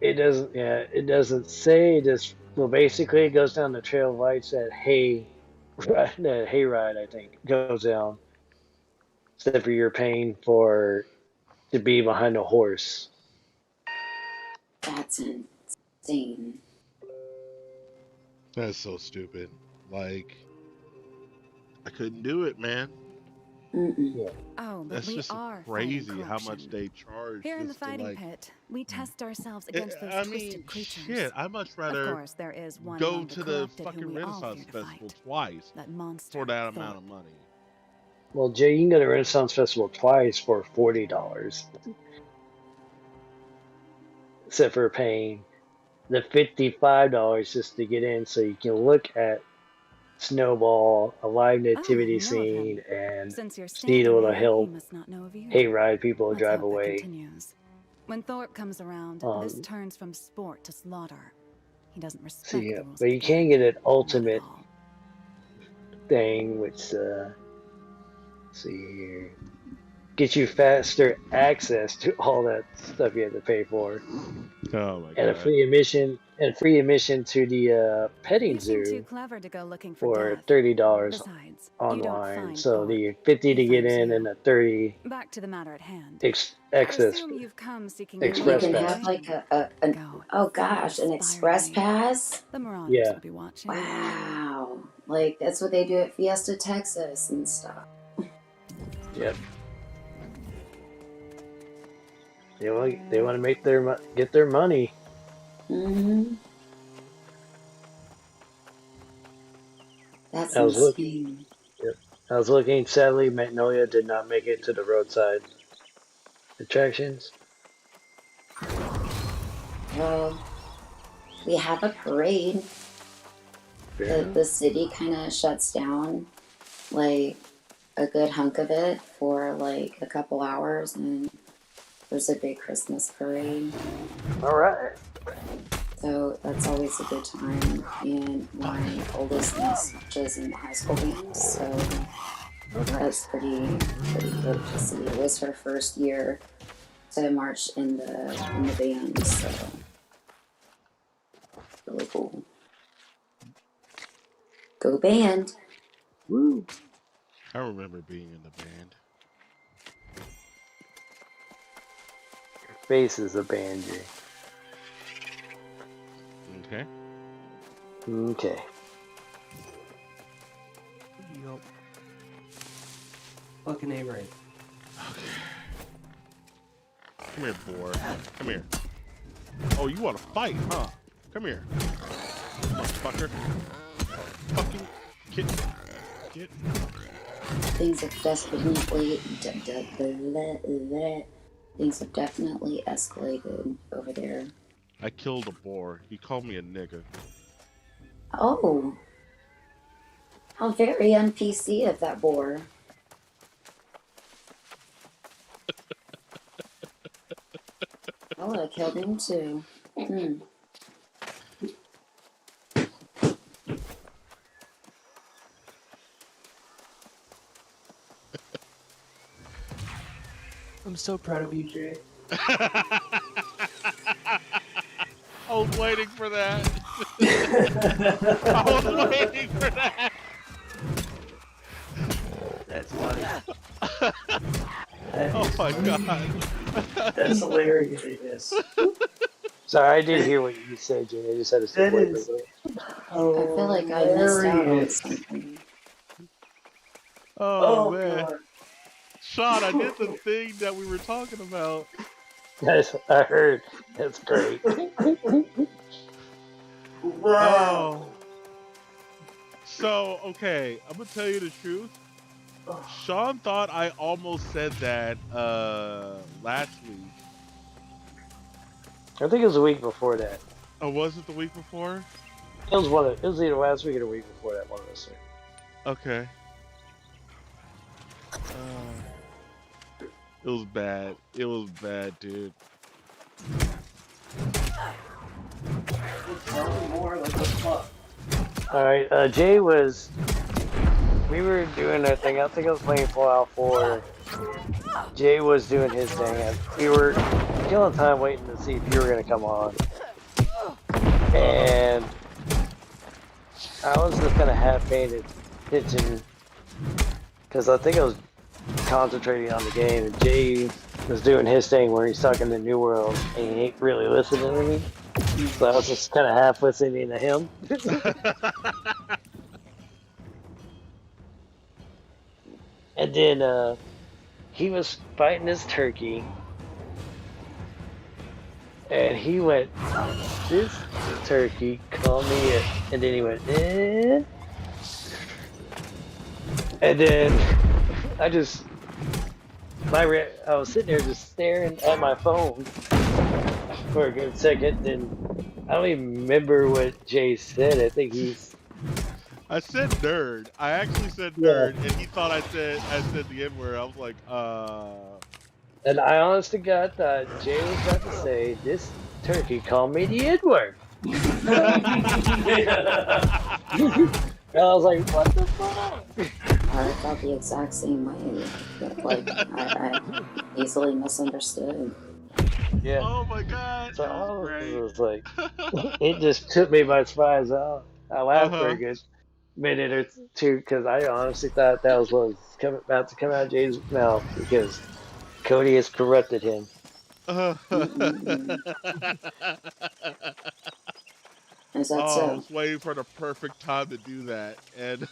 Speaker 1: It doesn't. Yeah, it doesn't say. Just well, basically, it goes down the trail of lights that that hayride. I think goes down. Except for you're paying to be behind a horse.
Speaker 3: That's insane.
Speaker 4: That's so stupid. Like, I couldn't do it, man.
Speaker 3: Mm-mm.
Speaker 1: Yeah.
Speaker 7: Oh, but
Speaker 4: That's
Speaker 7: we
Speaker 4: just
Speaker 7: are
Speaker 4: crazy
Speaker 7: fighting
Speaker 4: how much
Speaker 7: corruption.
Speaker 4: they charge.
Speaker 7: Here in the
Speaker 4: just to,
Speaker 7: fighting
Speaker 4: like,
Speaker 7: pit, we test ourselves against those
Speaker 4: I
Speaker 7: twisted
Speaker 4: mean,
Speaker 7: creatures.
Speaker 4: shit. I'd much
Speaker 7: Of
Speaker 4: rather
Speaker 7: course, there is one
Speaker 4: go
Speaker 7: among the
Speaker 4: to the
Speaker 7: corrupted whom
Speaker 4: fucking
Speaker 7: we all
Speaker 4: Renaissance
Speaker 7: fear to
Speaker 4: Festival
Speaker 7: fight.
Speaker 4: twice
Speaker 7: That monster.
Speaker 4: for that
Speaker 7: Thor.
Speaker 4: amount of money.
Speaker 1: Well, Jay, you can go to Renaissance Festival twice for $40, except for paying the $55 just to get in, so you can look at Snowball, a live nativity
Speaker 7: Oh, you know of him.
Speaker 1: scene, and
Speaker 7: Since you're
Speaker 1: see
Speaker 7: standing
Speaker 1: to
Speaker 7: here, he
Speaker 1: help
Speaker 7: must not know of you.
Speaker 1: hayride people
Speaker 7: Let's
Speaker 1: drive
Speaker 7: hope that
Speaker 1: away.
Speaker 7: continues. When Thorpe comes around, this turns from sport to slaughter. He doesn't respect
Speaker 1: See,
Speaker 7: the rules
Speaker 1: but
Speaker 7: of
Speaker 1: you
Speaker 7: the
Speaker 1: can
Speaker 7: game.
Speaker 1: get an
Speaker 7: Not at
Speaker 1: ultimate
Speaker 7: all.
Speaker 1: thing, which see here, get you faster access to all that stuff you have to pay for,
Speaker 4: Oh my
Speaker 1: and a
Speaker 4: god.
Speaker 1: free admission to the petting
Speaker 7: You seem too
Speaker 1: zoo
Speaker 7: clever to go looking for
Speaker 1: for
Speaker 7: death.
Speaker 1: $30
Speaker 7: Besides, you don't
Speaker 1: online.
Speaker 7: find
Speaker 1: So
Speaker 7: Thorpe.
Speaker 1: the 50
Speaker 7: He
Speaker 1: to get
Speaker 7: finds
Speaker 1: in
Speaker 7: you.
Speaker 1: and the 30
Speaker 7: Back to the matter at hand. I
Speaker 1: access
Speaker 7: assume you've come seeking
Speaker 3: You
Speaker 1: express
Speaker 3: can
Speaker 1: pass.
Speaker 3: have like an
Speaker 7: Go.
Speaker 3: oh gosh, an express
Speaker 7: Inspiring.
Speaker 3: pass.
Speaker 7: The Marauders
Speaker 1: Yeah.
Speaker 7: will be watching.
Speaker 3: Wow, like that's what they do at Fiesta Texas and stuff.
Speaker 1: Yep. They want to make get their money.
Speaker 3: Mm-hmm. That's
Speaker 1: I was looking.
Speaker 3: insane.
Speaker 1: Yep. I was looking. Sadly, Magnolia did not make it to the roadside attractions.
Speaker 3: Well, we have a parade. The city kind of shuts down, like, a good hunk of it for, like, a couple hours, and there's a big Christmas parade.
Speaker 1: All right.
Speaker 3: So that's always a good time. And my oldest niece is in the high school band, so that's pretty good to see. It was her first year to march in the band, so really cool. Go band!
Speaker 1: Woo.
Speaker 4: I remember being in the band.
Speaker 1: Your face is a band, Jay.
Speaker 4: Okay.
Speaker 1: Okay.
Speaker 5: Yup.
Speaker 2: Fucking A right.
Speaker 4: Come here, boar. Come here. Oh, you want to fight, huh? Come here. Motherfucker. Fucking get.
Speaker 3: Things have definitely escalated over there.
Speaker 4: I killed a boar. He called me a nigga.
Speaker 3: Oh, how very un-PC of that boar. I would have killed him too.
Speaker 5: I'm so proud of you, Jay.
Speaker 4: I was waiting for that. I was waiting for that.
Speaker 2: That's funny.
Speaker 4: Oh my god.
Speaker 2: That's hilarious.
Speaker 1: Sorry, I did hear what you said, Jay. I just had to step
Speaker 2: That
Speaker 1: away
Speaker 2: is
Speaker 1: from it.
Speaker 3: I feel like I missed out on something.
Speaker 4: Oh,
Speaker 2: Oh
Speaker 4: man.
Speaker 2: god.
Speaker 4: Sean, I did the thing that we were talking about.
Speaker 1: Yes, I heard. That's great.
Speaker 2: Wow.
Speaker 4: Oh. So, okay, I'm gonna tell you the truth. Sean thought I almost said that last week.
Speaker 1: I think it was a week before that.
Speaker 4: Oh, was it the week before?
Speaker 1: It was either last week or the week before that. One of those things.
Speaker 4: Okay. It was bad. It was bad, dude.
Speaker 2: Tell me more. Like what the fuck?
Speaker 1: All right, Jay was. We were doing our thing. I think I was playing Fallout 4. Jay was doing his thing, and we were killing time waiting to see if you were gonna come on. And I was just kind of half paying attention because I think I was concentrating on the game, and Jay was doing his thing where he's talking to New World, and he ain't really listening to me. So I was just kind of half listening to him. And then he was fighting his turkey, and he went, "This turkey called me it," and then he went, "Eh," and then I was sitting there just staring at my phone for a good second, and I don't even remember what Jay said. I think
Speaker 4: I said nerd. I actually said
Speaker 1: Yeah.
Speaker 4: nerd, and he thought I said the N-word. I was like,
Speaker 1: And I honest to God thought Jay was about to say, "This turkey called me the N-word." And I was like, "What the fuck?"
Speaker 3: I felt the exact same way. Like, I easily misunderstood.
Speaker 1: Yeah.
Speaker 4: oh my god,
Speaker 1: So
Speaker 4: that
Speaker 1: I
Speaker 4: was great.
Speaker 1: was like, it just took me by surprise. I laughed for
Speaker 4: Uh-huh.
Speaker 1: a good minute or two because I honestly thought that was what was about to come out of Jay's mouth because Cody has corrupted him.
Speaker 3: Is that
Speaker 4: I
Speaker 3: so?
Speaker 4: was waiting for the perfect time to do that, and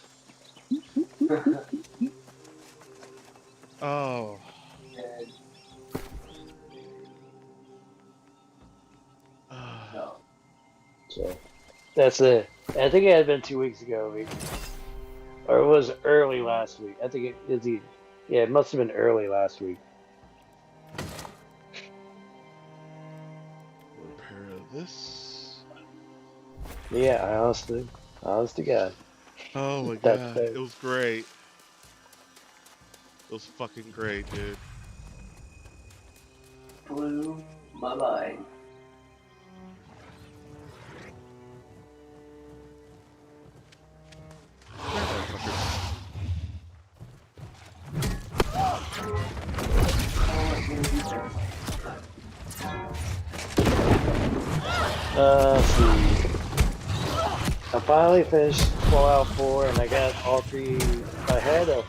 Speaker 4: Oh.
Speaker 2: And no.
Speaker 1: So that's it. I think it had been 2 weeks ago, or it was early last week. I think it is. Yeah, it must have been early last week.
Speaker 4: Repair this.
Speaker 1: Yeah, honest to God,
Speaker 4: Oh my
Speaker 1: that's
Speaker 4: god,
Speaker 1: fair.
Speaker 4: it was great. It was fucking great, dude.
Speaker 2: Blew my mind.
Speaker 4: Motherfuckers.
Speaker 1: Let's see. I finally finished Fallout 4, and I got all three. I had a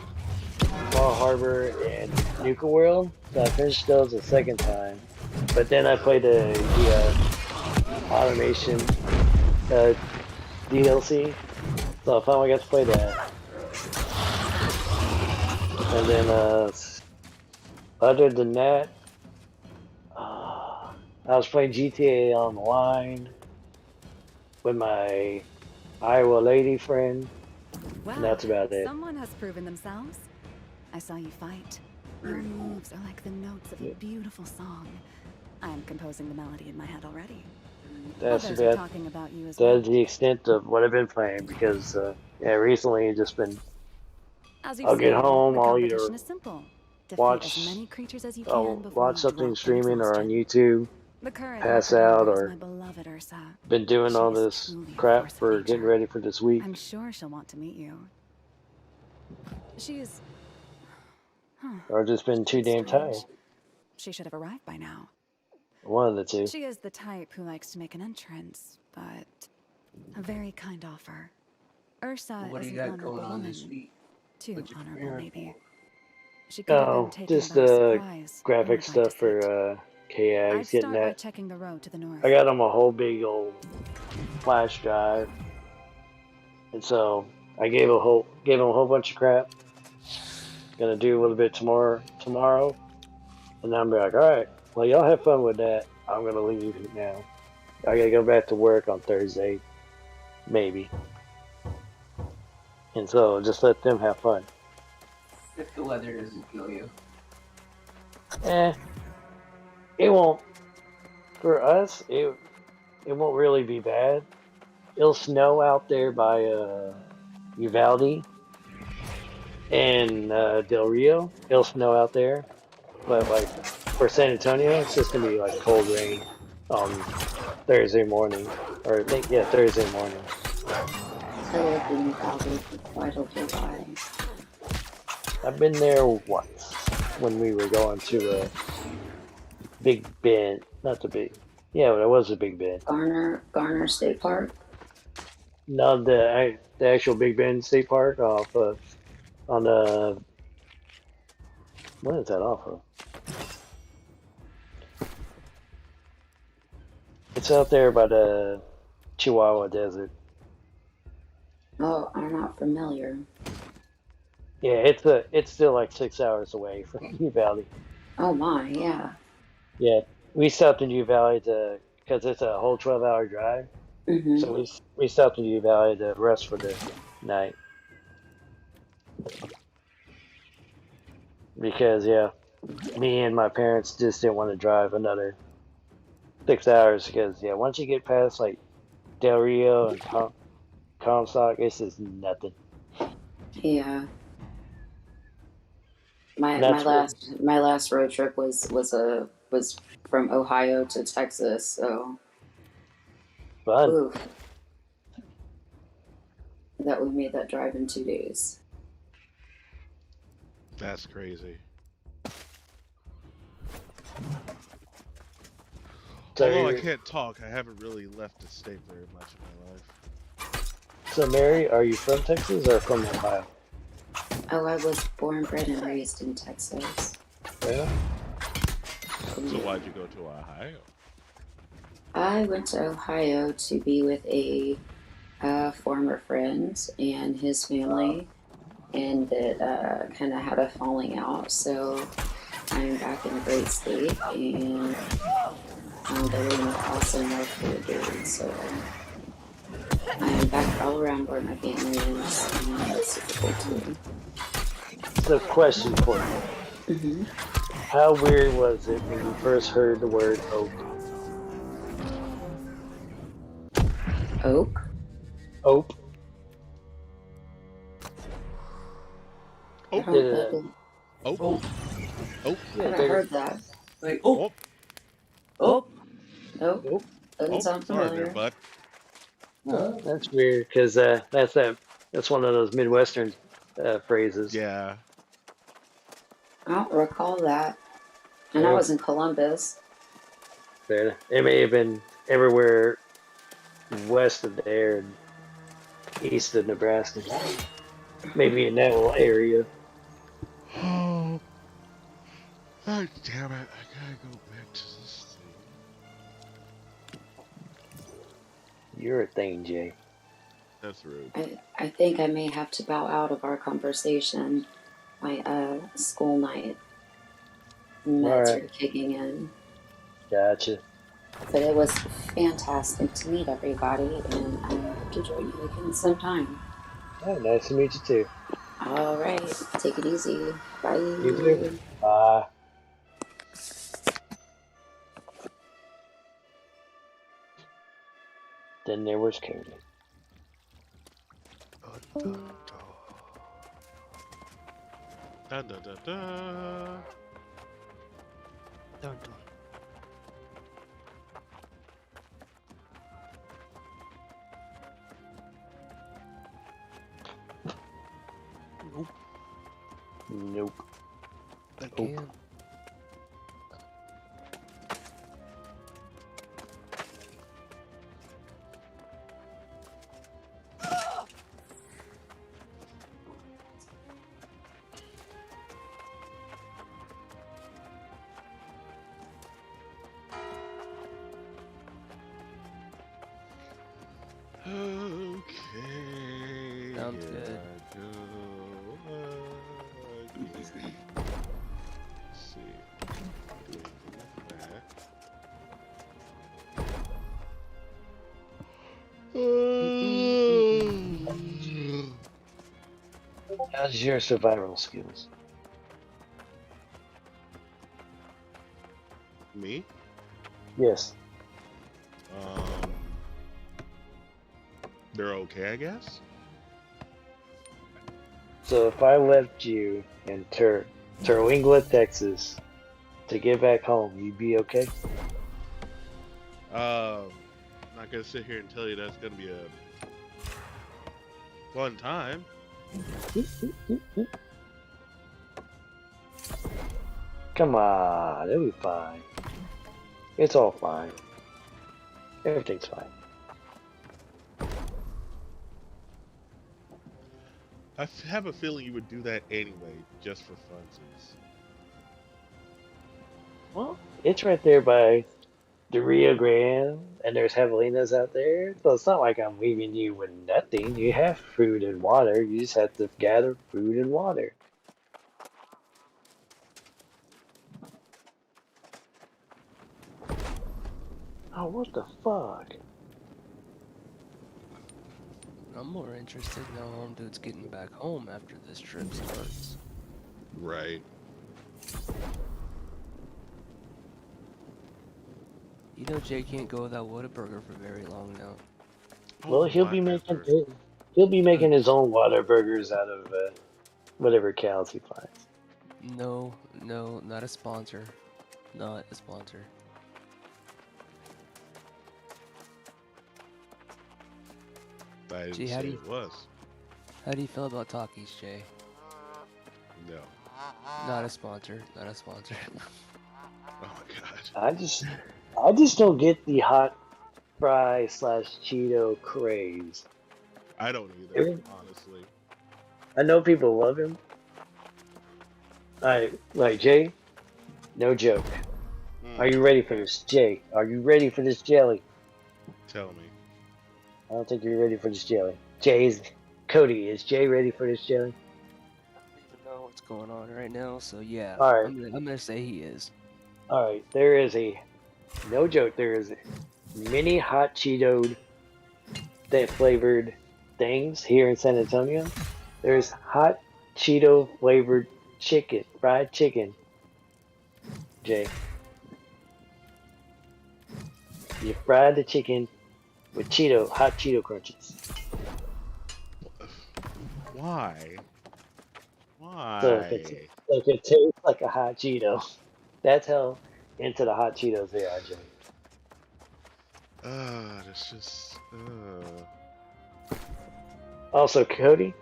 Speaker 1: Ball Harbor and Nuka World, so I finished those a second time. But then I played the automation uh, DLC, so I finally got to play that. And then other than that, I was playing GTA Online with my Iowa lady friend, and
Speaker 7: Well,
Speaker 1: that's about it.
Speaker 7: someone has proven themselves. I saw you fight. Your moves are like the notes of a beautiful song. I'm composing the melody in my head already.
Speaker 1: That's
Speaker 7: Others are
Speaker 1: about
Speaker 7: talking about you as well.
Speaker 1: that's the extent of what I've been playing because yeah, recently it's just been
Speaker 7: As you've
Speaker 1: I'll get
Speaker 7: seen,
Speaker 1: home,
Speaker 7: the
Speaker 1: I'll either
Speaker 7: competition is simple. Defeat as
Speaker 1: watch
Speaker 7: many creatures as you can
Speaker 1: I'll
Speaker 7: before
Speaker 1: watch
Speaker 7: you
Speaker 1: something
Speaker 7: drop from
Speaker 1: streaming or on
Speaker 7: exhaustion.
Speaker 1: YouTube,
Speaker 7: The current
Speaker 1: pass
Speaker 7: record
Speaker 1: out,
Speaker 7: holder is my
Speaker 1: or
Speaker 7: beloved Ursa.
Speaker 1: been doing
Speaker 7: She
Speaker 1: all
Speaker 7: is
Speaker 1: this
Speaker 7: truly a
Speaker 1: crap
Speaker 7: force of
Speaker 1: for getting
Speaker 7: nature.
Speaker 1: ready for this week.
Speaker 7: I'm sure she'll want to meet you. She's...
Speaker 1: Or just been too damn tired.
Speaker 7: strange. She should have arrived by now.
Speaker 1: One of the two.
Speaker 7: She is the type who likes to make an entrance, but a very kind offer. Ursa
Speaker 2: What do
Speaker 7: is
Speaker 2: you
Speaker 7: an
Speaker 2: got
Speaker 7: honorable
Speaker 2: going on
Speaker 7: woman.
Speaker 2: this week?
Speaker 7: Too
Speaker 2: What you
Speaker 7: honorable,
Speaker 2: preparing
Speaker 7: maybe.
Speaker 2: for?
Speaker 7: She could have been
Speaker 1: Oh,
Speaker 7: taken
Speaker 1: just
Speaker 7: by surprise,
Speaker 1: graphic
Speaker 7: lured by
Speaker 1: stuff
Speaker 7: deceit.
Speaker 1: for
Speaker 7: I'd
Speaker 1: KAGs, getting
Speaker 7: start by
Speaker 1: that.
Speaker 7: checking the road to the north.
Speaker 1: I got them a whole big old flash drive, and so I gave them a whole bunch of crap. Gonna do a little bit tomorrow, and then I'm be like, all right, well y'all have fun with that. I'm gonna leave now. I gotta go back to work on Thursday, maybe, and so just let them have fun.
Speaker 2: If the weather doesn't kill you.
Speaker 1: Eh, it won't. For us, it won't really be bad. It'll snow out there by Uvalde and Del Rio. It'll snow out there, but like for San Antonio, it's just gonna be like cold rain on Thursday morning, or I think Thursday morning.
Speaker 3: I lived in Uvalde for quite a little while.
Speaker 1: I've been there once when we were going to a Big Bend, not the big. Yeah, but it was a Big Bend.
Speaker 3: Garner State Park.
Speaker 1: Not the actual Big Bend State Park off on the what is that off of? It's out there by the Chihuahua Desert.
Speaker 3: Oh, I'm not familiar.
Speaker 1: Yeah, it's still like 6 hours away from Uvalde.
Speaker 3: Oh my, yeah.
Speaker 1: Yeah, we stopped in Uvalde because it's a whole 12-hour drive.
Speaker 3: Mm-hmm.
Speaker 1: So we stopped in Uvalde to rest for the night because me and my parents just didn't want to drive another 6 hours because once you get past like Del Rio and Comstock, it's just nothing.
Speaker 3: Yeah. My
Speaker 1: And
Speaker 3: my
Speaker 1: that's what
Speaker 3: last my last road trip was from Ohio to Texas, so
Speaker 1: fun.
Speaker 3: oof. That we made that drive in 2 days.
Speaker 4: That's crazy.
Speaker 1: So,
Speaker 4: Although I can't talk, I haven't really left the state very much in my life.
Speaker 1: so Mary, are you from Texas or from Ohio?
Speaker 3: Oh, I was born, bred, and raised in Texas.
Speaker 1: Yeah.
Speaker 4: So why'd you go to Ohio?
Speaker 3: I went to Ohio to be with a former friend and his family, and it kind of had a falling out. So I'm back in a great state, and they're going to toss in more food. So I'm back all around where my family is, and that's super cool too.
Speaker 1: So, question for you.
Speaker 3: Hmm.
Speaker 1: How weird was it when you first heard the word oak?
Speaker 3: Oak?
Speaker 1: Oak?
Speaker 3: I
Speaker 4: Oh,
Speaker 3: don't
Speaker 1: Yeah,
Speaker 3: know.
Speaker 4: oh,
Speaker 2: Oh,
Speaker 4: oh,
Speaker 3: I haven't heard that.
Speaker 2: like, oh,
Speaker 4: oh,
Speaker 2: oh.
Speaker 3: Nope.
Speaker 1: Oak.
Speaker 3: Doesn't
Speaker 4: oh.
Speaker 3: sound
Speaker 4: Sorry there,
Speaker 3: familiar.
Speaker 4: bud.
Speaker 1: Oh, that's weird because that's one of those Midwestern phrases.
Speaker 4: Yeah.
Speaker 3: I don't recall that. And I
Speaker 1: Oh,
Speaker 3: was in Columbus.
Speaker 1: fair. It may have been everywhere west of there and east of Nebraska. Maybe in that little area.
Speaker 4: Oh, God damn it! I gotta go back to this thing.
Speaker 1: You're a thing, Jay.
Speaker 4: That's rude.
Speaker 3: I think I may have to bow out of our conversation. My school night meds
Speaker 1: Alright,
Speaker 3: are kicking in.
Speaker 1: gotcha.
Speaker 3: But it was fantastic to meet everybody, and I hope to join you again sometime.
Speaker 1: Oh, nice to meet you too.
Speaker 3: All right, take it easy. Bye.
Speaker 1: You too. Bye. Then there was Cody.
Speaker 4: Da da da da.
Speaker 5: Dun, dun. Nope.
Speaker 1: Nope.
Speaker 5: Again.
Speaker 4: Okay.
Speaker 5: Sounds
Speaker 4: here
Speaker 5: good.
Speaker 4: I go again. Let's see. Doing that.
Speaker 1: How's your survival skills?
Speaker 4: Me?
Speaker 1: Yes.
Speaker 4: They're okay, I guess.
Speaker 1: So if I left you in Terwingla, Texas, to get back home, you'd be okay?
Speaker 4: Not gonna sit here and tell you that's gonna be a fun time.
Speaker 1: Come on, it'll be fine. It's all fine. Everything's fine.
Speaker 4: I have a feeling you would do that anyway, just for funsies.
Speaker 1: Well, it's right there by the Rio Grande, and there's javelinas out there. So it's not like I'm leaving you with nothing. You have food and water. You just have to gather food and water. Oh, what the fuck?
Speaker 5: I'm more interested in how Home Dude's getting back home after this trip starts.
Speaker 4: Right.
Speaker 5: You know Jay can't go without Whataburger for very long now.
Speaker 1: Well,
Speaker 4: Oh,
Speaker 1: he'll be
Speaker 4: whatever.
Speaker 1: making his own water burgers out of whatever cows he finds.
Speaker 5: No, not a sponsor. Not a sponsor.
Speaker 4: I didn't
Speaker 5: Gee,
Speaker 4: say
Speaker 5: how do you-
Speaker 4: it was.
Speaker 5: How do you feel about Takis, Jay?
Speaker 4: No.
Speaker 5: Not a sponsor. Not a sponsor.
Speaker 4: Oh my god.
Speaker 1: I just don't get the hot fry / Cheeto craze.
Speaker 4: I don't either,
Speaker 1: It-
Speaker 4: honestly.
Speaker 1: I know people love him. Like Jay. No joke. Are you ready for this, Jay? Are you ready for this jelly?
Speaker 4: Tell me.
Speaker 1: I don't think you're ready for this jelly. Cody, is Jay ready for this jelly?
Speaker 5: what's going on right now. So yeah,
Speaker 1: All right,
Speaker 5: I'm gonna say he is.
Speaker 1: all right. There is a no joke. There is mini hot Cheeto that flavored things here in San Antonio. There's hot Cheeto flavored chicken, fried chicken. Jay, you fry the chicken with hot Cheeto crunches.
Speaker 4: Why?
Speaker 1: So
Speaker 4: Why?
Speaker 1: it tastes like a hot Cheeto. That's how into the hot Cheetos they are, Jay.
Speaker 4: That's just.
Speaker 1: Also, Cody,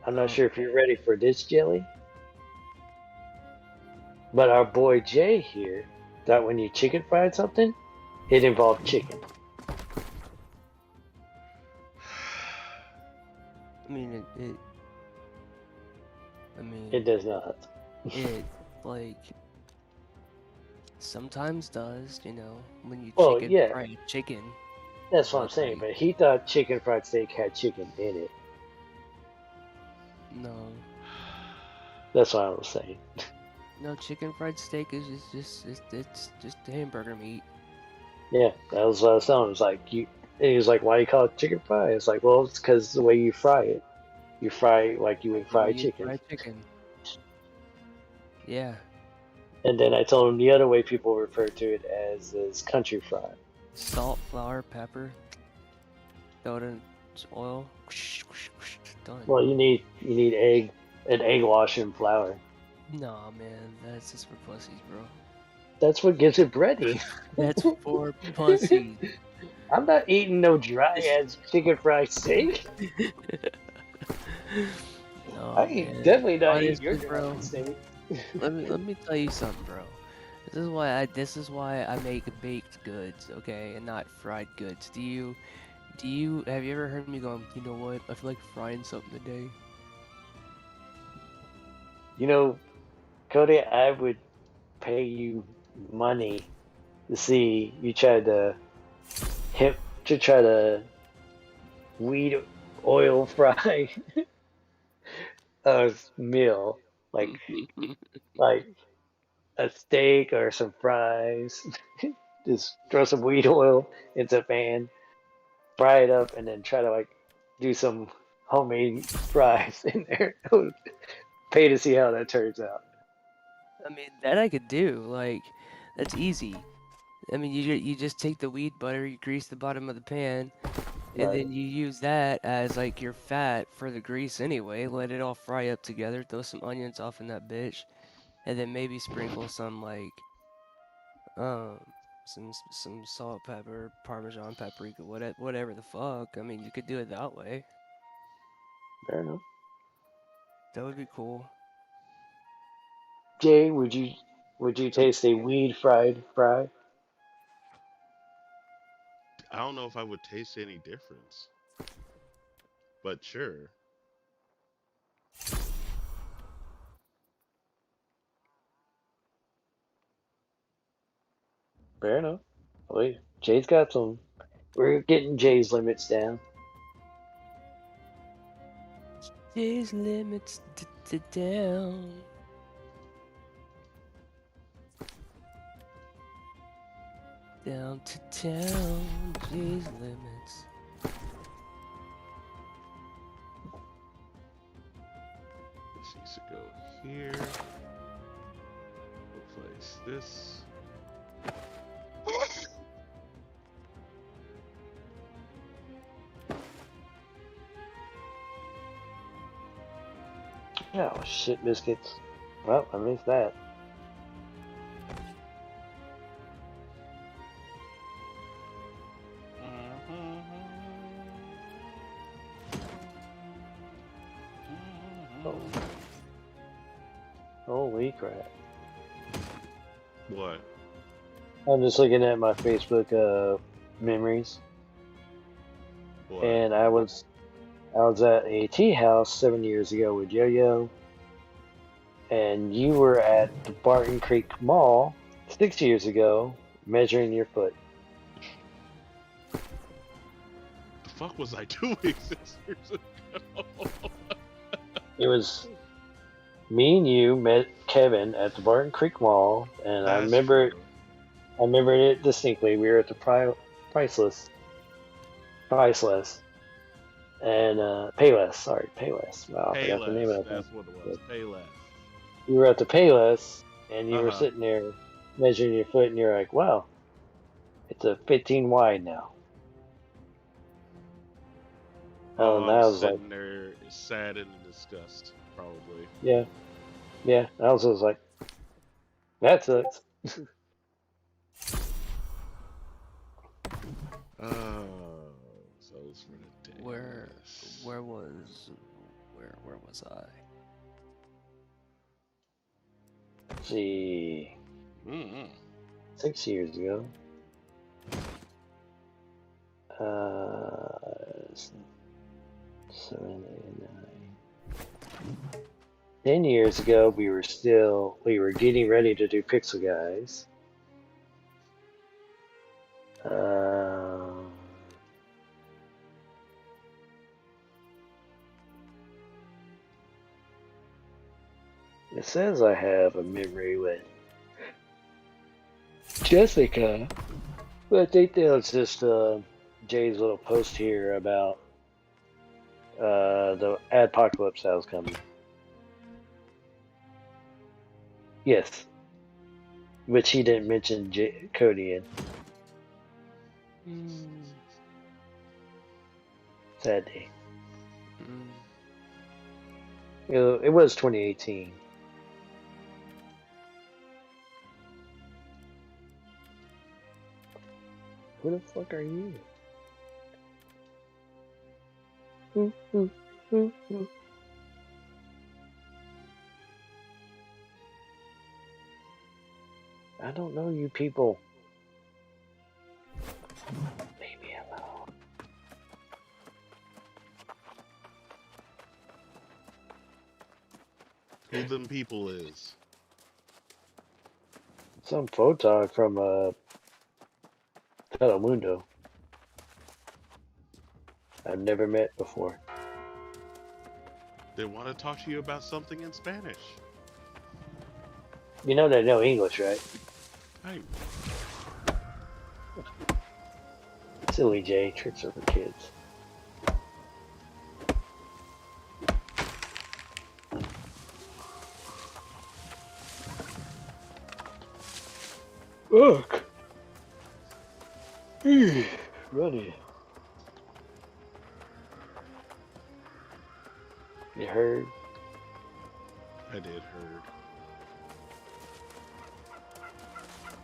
Speaker 1: I'm not
Speaker 5: Oh,
Speaker 1: sure if you're ready for this jelly, but our boy Jay here thought when you chicken fried something, it involved chicken.
Speaker 5: I mean I
Speaker 1: It
Speaker 5: mean
Speaker 1: does not.
Speaker 5: it like sometimes does, you know, when you
Speaker 1: Well,
Speaker 5: chicken
Speaker 1: yeah,
Speaker 5: fry chicken,
Speaker 1: that's what I'm
Speaker 5: but
Speaker 1: saying.
Speaker 5: like
Speaker 1: But he thought chicken fried steak had chicken in it.
Speaker 5: no.
Speaker 1: That's what I was saying.
Speaker 5: No, chicken fried steak is it's just hamburger meat.
Speaker 1: Yeah, that was what I was telling him. It was like you. And he was like, "Why do you call it chicken fry?" It's like, well, it's because the way you fry it. You fry it like you
Speaker 5: Like
Speaker 1: would
Speaker 5: the way
Speaker 1: fry
Speaker 5: you
Speaker 1: chicken.
Speaker 5: fry chicken. Yeah.
Speaker 1: And then I told him the other way people refer to it as is country fried.
Speaker 5: Salt, flour, pepper, throw it in oil. Done.
Speaker 1: Well, you need an egg wash and flour.
Speaker 5: Nah, man, that's just for pussies, bro.
Speaker 1: That's what gives it bready.
Speaker 5: That's for pussies.
Speaker 1: I'm not eating no dry ass chicken fried steak. I
Speaker 5: No,
Speaker 1: ain't
Speaker 5: man.
Speaker 1: definitely not eating your
Speaker 5: Honestly,
Speaker 1: dry
Speaker 5: bro.
Speaker 1: ass steak.
Speaker 5: Let me tell you something, bro. This is why I make baked goods, okay, and not fried goods. Have you ever heard me going, you know what? I feel like frying something today.
Speaker 1: You know, Cody, I would pay you money to see you try to weed oil fry a meal like a steak or some fries. Just throw some weed oil into a pan, fry it up, and then try to like do some homemade fries in there. I would pay to see how that turns out.
Speaker 5: I mean, that I could do. Like, that's easy. I mean, you just take the wheat butter, you grease the bottom of the pan, and
Speaker 1: Right.
Speaker 5: then you use that as like your fat for the grease anyway. Let it all fry up together. Throw some onions off in that bitch, and then maybe sprinkle some like um some salt, pepper, Parmesan, paprika, whatever the fuck. I mean, you could do it that way.
Speaker 1: Fair enough.
Speaker 5: That would be cool.
Speaker 1: Jay, would you taste a weed fried fry?
Speaker 4: I don't know if I would taste any difference, but sure.
Speaker 1: Fair enough. Wait, Jay's got some. We're getting Jay's limits down.
Speaker 5: These limits down. Down to town, these limits.
Speaker 4: This needs to go here. Replace this.
Speaker 1: Oh shit, biscuits. Well, I missed that. Oh, holy crap!
Speaker 4: What?
Speaker 1: I'm just looking at my Facebook memories,
Speaker 4: What?
Speaker 1: and I was at a tea house 7 years ago with Yo-Yo, and you were at the Barton Creek Mall 6 years ago measuring your foot.
Speaker 4: The fuck was I doing 6 years ago?
Speaker 1: It was me and you met Kevin at the Barton Creek Mall, and I
Speaker 4: That's
Speaker 1: remember
Speaker 4: true.
Speaker 1: I remember it distinctly. We were at the priceless, and Payless. Sorry, Payless. Wow, I forgot the name
Speaker 4: Payless.
Speaker 1: of that thing.
Speaker 4: That's what it was. Payless.
Speaker 1: We were at the Payless, and you
Speaker 4: Uh
Speaker 1: were
Speaker 4: huh.
Speaker 1: sitting there measuring your foot, and you're like, "Wow, it's a 15 wide now."
Speaker 4: Oh,
Speaker 1: And
Speaker 4: I
Speaker 1: I
Speaker 4: was
Speaker 1: was like,
Speaker 4: sitting there sad and in disgust, probably.
Speaker 1: "Yeah, yeah." I was just like, "That sucks."
Speaker 4: Oh, so it's
Speaker 5: Where
Speaker 4: ridiculous.
Speaker 5: where was where was I?
Speaker 1: Let's see,
Speaker 4: Mm-mm.
Speaker 1: 6 years ago. 7, 8, 9. 10 years ago, we were getting ready to do Pixel Guys. Um, it says I have a memory with Jessica, but I think that was just Jay's little post here about the apocalypse that was coming. Yes, which he didn't mention Cody in. Sad day.
Speaker 5: Mm.
Speaker 1: It was 2018. Who the fuck are you? I don't know you people. Leave me alone.
Speaker 4: Who them people is?
Speaker 1: Some photog from Telemundo I've never met before.
Speaker 4: They want to talk to you about something in Spanish.
Speaker 1: You know they know English, right?
Speaker 4: Hey,
Speaker 1: Silly J, tricks are for kids. Look! Runny. You heard?
Speaker 4: I did heard.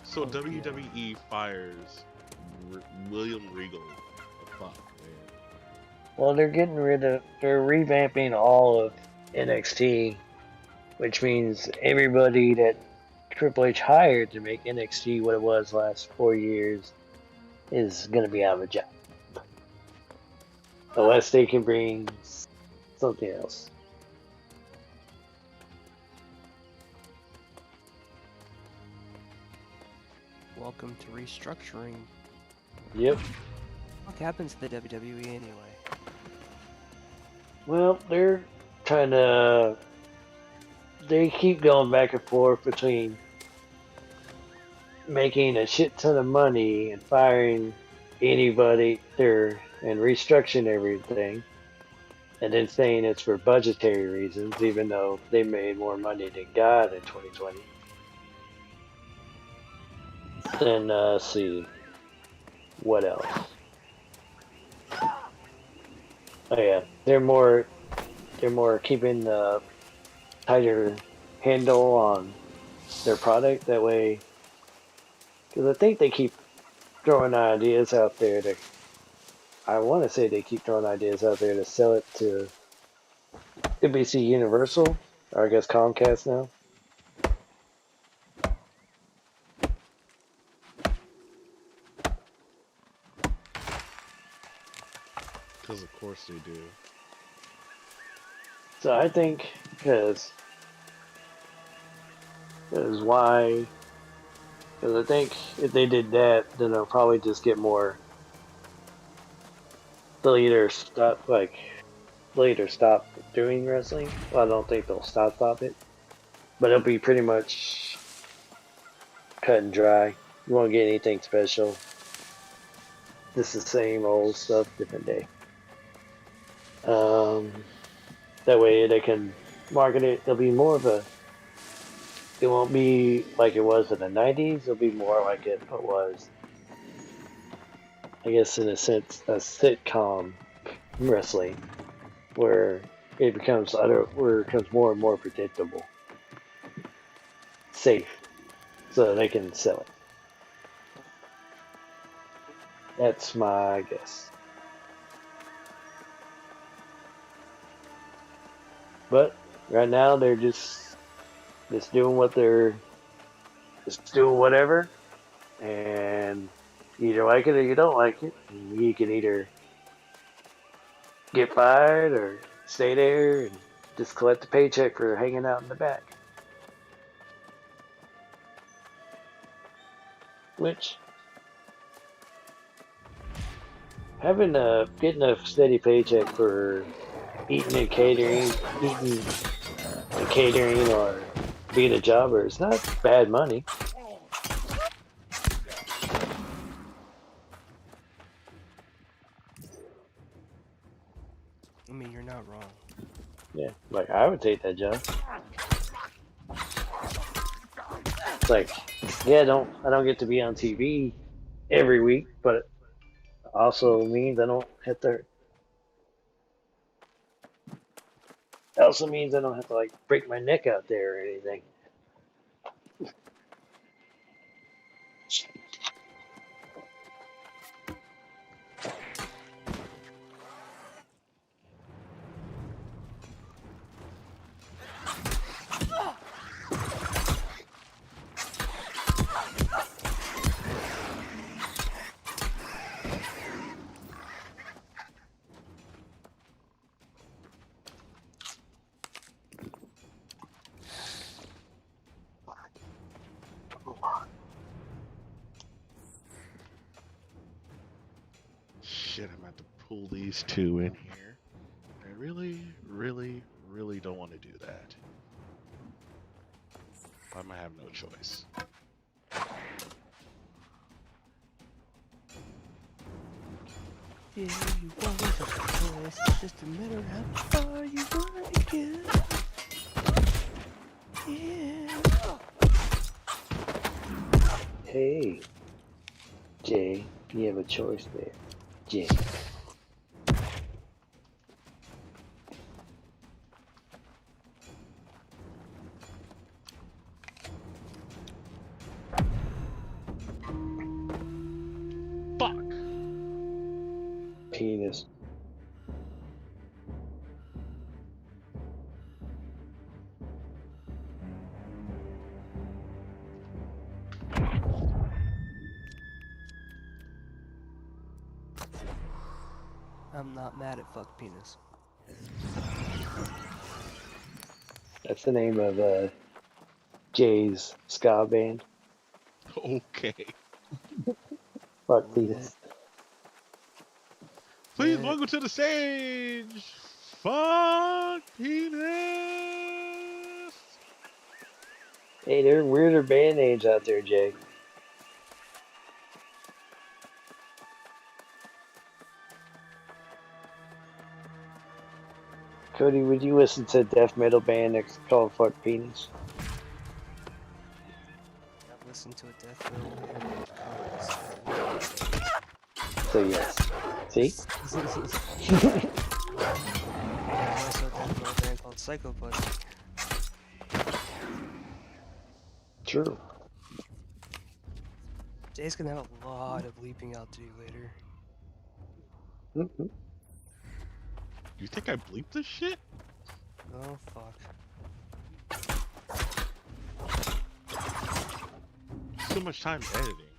Speaker 4: So
Speaker 5: Oh, yeah.
Speaker 4: WWE fires William Regal. The fuck, man.
Speaker 1: Well, they're revamping all of NXT, which means everybody that Triple H hired to make NXT what it was last 4 years is going to be out of a job. Unless they can bring something else.
Speaker 5: Welcome to restructuring.
Speaker 1: Yep.
Speaker 5: What happens to the WWE anyway?
Speaker 1: Well, they're trying to. They keep going back and forth between making a shit ton of money and firing anybody there and restructuring everything, and then saying it's for budgetary reasons, even though they made more money than God in 2020. Then see what else. Oh yeah, they're more keeping the tighter handle on their product that way, because I think they keep throwing ideas out there to. I want to say they keep throwing ideas out there to sell it to NBC Universal, or I guess Comcast now.
Speaker 4: Because of course they do.
Speaker 1: So I think because why? Because I think if they did that, then they'll probably just get more. They'll either stop they'll either stop doing wrestling. Well, I don't think they'll stop it, but it'll be pretty much cut and dry. You won't get anything special. Just the same old stuff, different day. That way they can market it. It'll be more of a. It won't be like it was in the '90s. It'll be more like it was, I guess, in a sense, a sitcom wrestling, where it becomes more and more predictable, safe, so they can sell it. That's my guess. But right now they're just doing what they're just doing whatever, and you either like it or you don't like it. And you can either get fired or stay there and just collect the paycheck for hanging out in the back. Which getting a steady paycheck for eating and catering or being a jobber is not bad money.
Speaker 5: I mean, you're not wrong.
Speaker 1: Yeah, like I would take that job. It's like, yeah, I don't get to be on TV every week, but it also means I don't have to. It also means I don't have to like break my neck out there or anything.
Speaker 4: Shit, I'm about to pull these two in here. I really, really, really don't want to do that. I might have no choice.
Speaker 5: Yeah, you always have a choice. It's just a matter of how far you want to get. Yeah.
Speaker 1: Hey, Jay, you have a choice there, Jay.
Speaker 4: Fuck!
Speaker 1: Penis.
Speaker 5: I'm not mad at fuck penis.
Speaker 1: That's the name of Jay's ska band.
Speaker 4: Okay.
Speaker 1: Fuck penis.
Speaker 4: Please
Speaker 5: Yeah.
Speaker 4: welcome to the stage! Fuck penis!
Speaker 1: Hey, there are weirder band names out there, Jay. Cody, would you listen to a death metal band that's called Fuck Penis?
Speaker 5: I've listened to a death metal band called
Speaker 1: So yes. See?
Speaker 5: There's also a death metal band called Psychopathy.
Speaker 1: True.
Speaker 5: Jay's gonna have a lot of bleeping out to do later.
Speaker 1: Mm-hmm.
Speaker 4: You think I bleeped this shit?
Speaker 5: Oh fuck.
Speaker 4: So much time editing.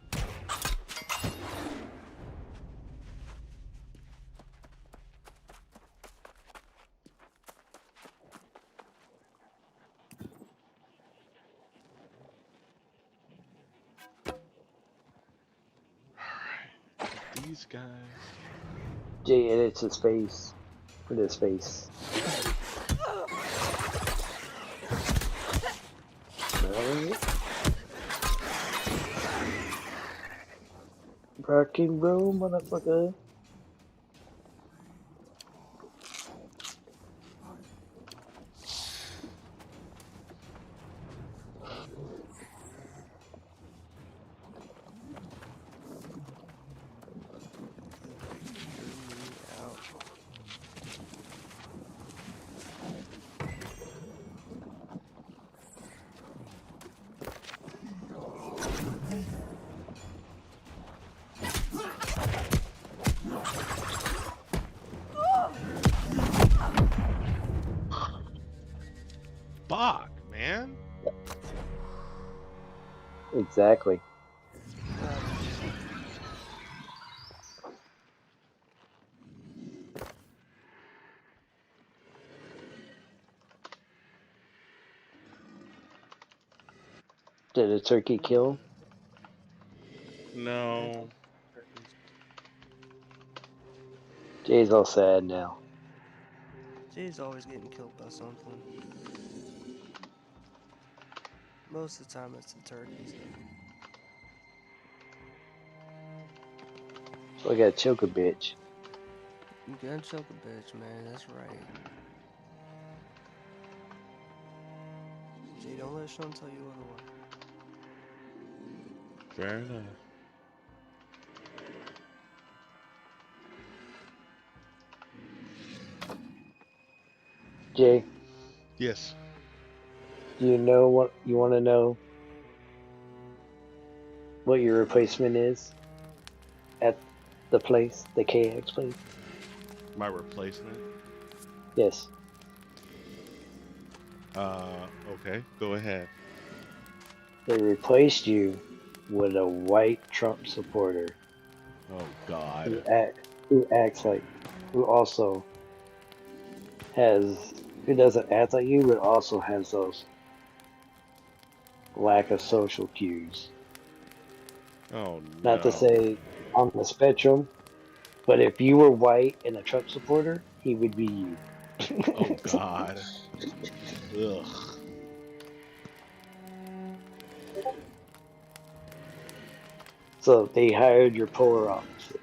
Speaker 4: Alright. These guys.
Speaker 1: Jay edits his face. with his face. Rock and roll, motherfucker.
Speaker 5: Out.
Speaker 4: Fuck, man.
Speaker 1: Exactly. Did a turkey kill?
Speaker 4: No.
Speaker 1: Jay's all sad now.
Speaker 5: Jay's always getting killed by something. Most of the time it's the turkeys.
Speaker 1: So I gotta choke a bitch.
Speaker 5: You gotta choke a bitch, man. That's right. Jay, don't let Sean tell you otherwise.
Speaker 4: Fair enough.
Speaker 1: Jay,
Speaker 4: Yes.
Speaker 1: do you know what you want to know? What your replacement is at the place, the KX place?
Speaker 4: My replacement.
Speaker 1: Yes.
Speaker 4: Okay. Go ahead.
Speaker 1: They replaced you with a white Trump supporter
Speaker 4: Oh God.
Speaker 1: who acts like, who also has, who doesn't act like you, but also has those lack of social cues.
Speaker 4: Oh
Speaker 1: Not to
Speaker 4: no.
Speaker 1: say on the spectrum, but if you were white and a Trump supporter, he would be you.
Speaker 4: Oh God. Ugh.
Speaker 1: So they hired your polar opposite.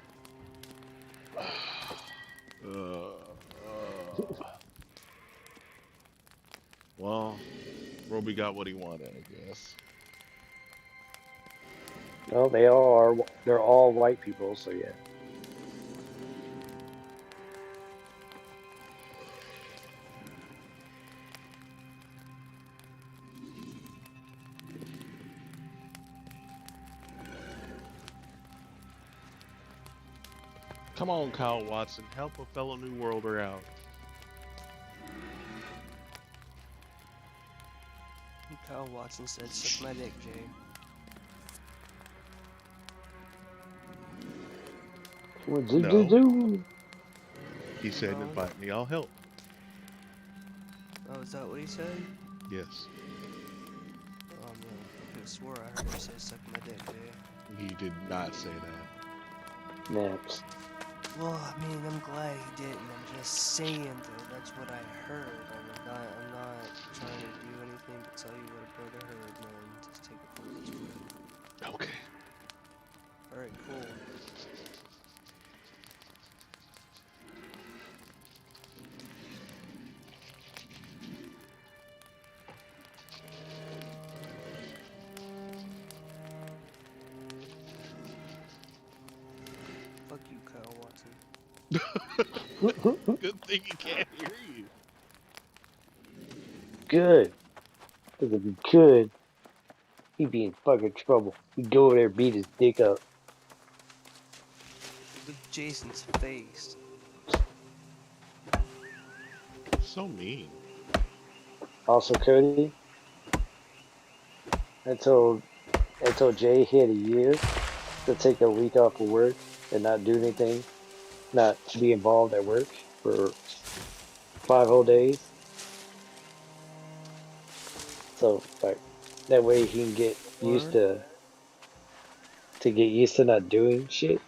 Speaker 4: Well, Roby got what he wanted, I guess.
Speaker 1: No, they all are. They're all white people. So yeah.
Speaker 4: Come on, Kyle Watson, help a fellow New Worlder out.
Speaker 5: Kyle Watson said, "Suck my dick, Jay."
Speaker 1: What did you
Speaker 4: No,
Speaker 1: do?
Speaker 4: he said,
Speaker 5: No.
Speaker 4: invite me, I'll help.
Speaker 5: Oh, is that what he said?
Speaker 4: Yes,
Speaker 5: Oh man, I could have swore I heard him say, "Suck my dick, Jay."
Speaker 4: he did not say that.
Speaker 1: Naps.
Speaker 5: Well, I mean, I'm glad he didn't. I'm just saying, though, that's what I heard. I'm not trying to do anything but tell you what a brother heard, man. Just take it for what it's worth.
Speaker 4: Okay.
Speaker 5: Alright, cool. Fuck you, Kyle Watson.
Speaker 4: Good thing he can't hear you.
Speaker 1: Good. Because if he could, he'd be in fucking trouble. He'd go over there, beat his dick up.
Speaker 5: Look Jason's face.
Speaker 4: So mean.
Speaker 1: Also, Cody, I told Jay he had a year to take a week off of work and not do anything, not be involved at work for 5 whole days. So like that way he can get used
Speaker 5: Word?
Speaker 1: to get used to not doing shit.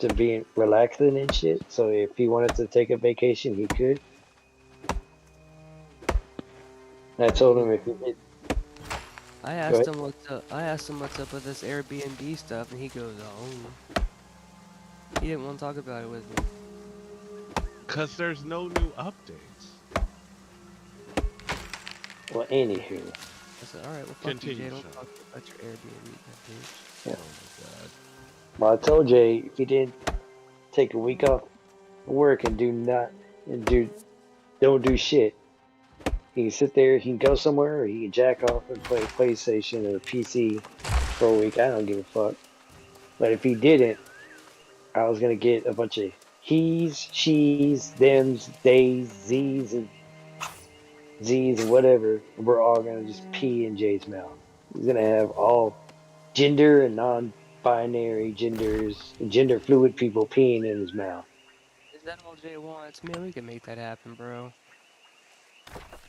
Speaker 1: to being relaxing and shit. So if he wanted to take a vacation, he could. And I told him if he did,
Speaker 5: I
Speaker 1: go
Speaker 5: asked
Speaker 1: ahead.
Speaker 5: him what's up. I asked him what's up with this Airbnb stuff, and he goes, "Oh." He didn't want to talk about it with me.
Speaker 4: Cause there's no new updates.
Speaker 1: Well, anywho,
Speaker 5: I said, "All right, well, fuck you,
Speaker 4: Continue,
Speaker 5: Jay. Don't
Speaker 4: Sean.
Speaker 5: talk about your Airbnb, that bitch."
Speaker 1: yeah.
Speaker 4: Oh my god.
Speaker 1: Well, I told Jay if he didn't take a week off work and don't do shit, he can sit there, he can go somewhere, or he can jack off and play PlayStation or PC for a week. I don't give a fuck. But if he didn't, I was gonna get a bunch of he's, she's, thems, theys, z's, and whatever. And we're all gonna just pee in Jay's mouth. He's gonna have all gender and non-binary genders and gender fluid people peeing in his mouth.
Speaker 5: Is that all Jay wants? Man, we can make that happen, bro.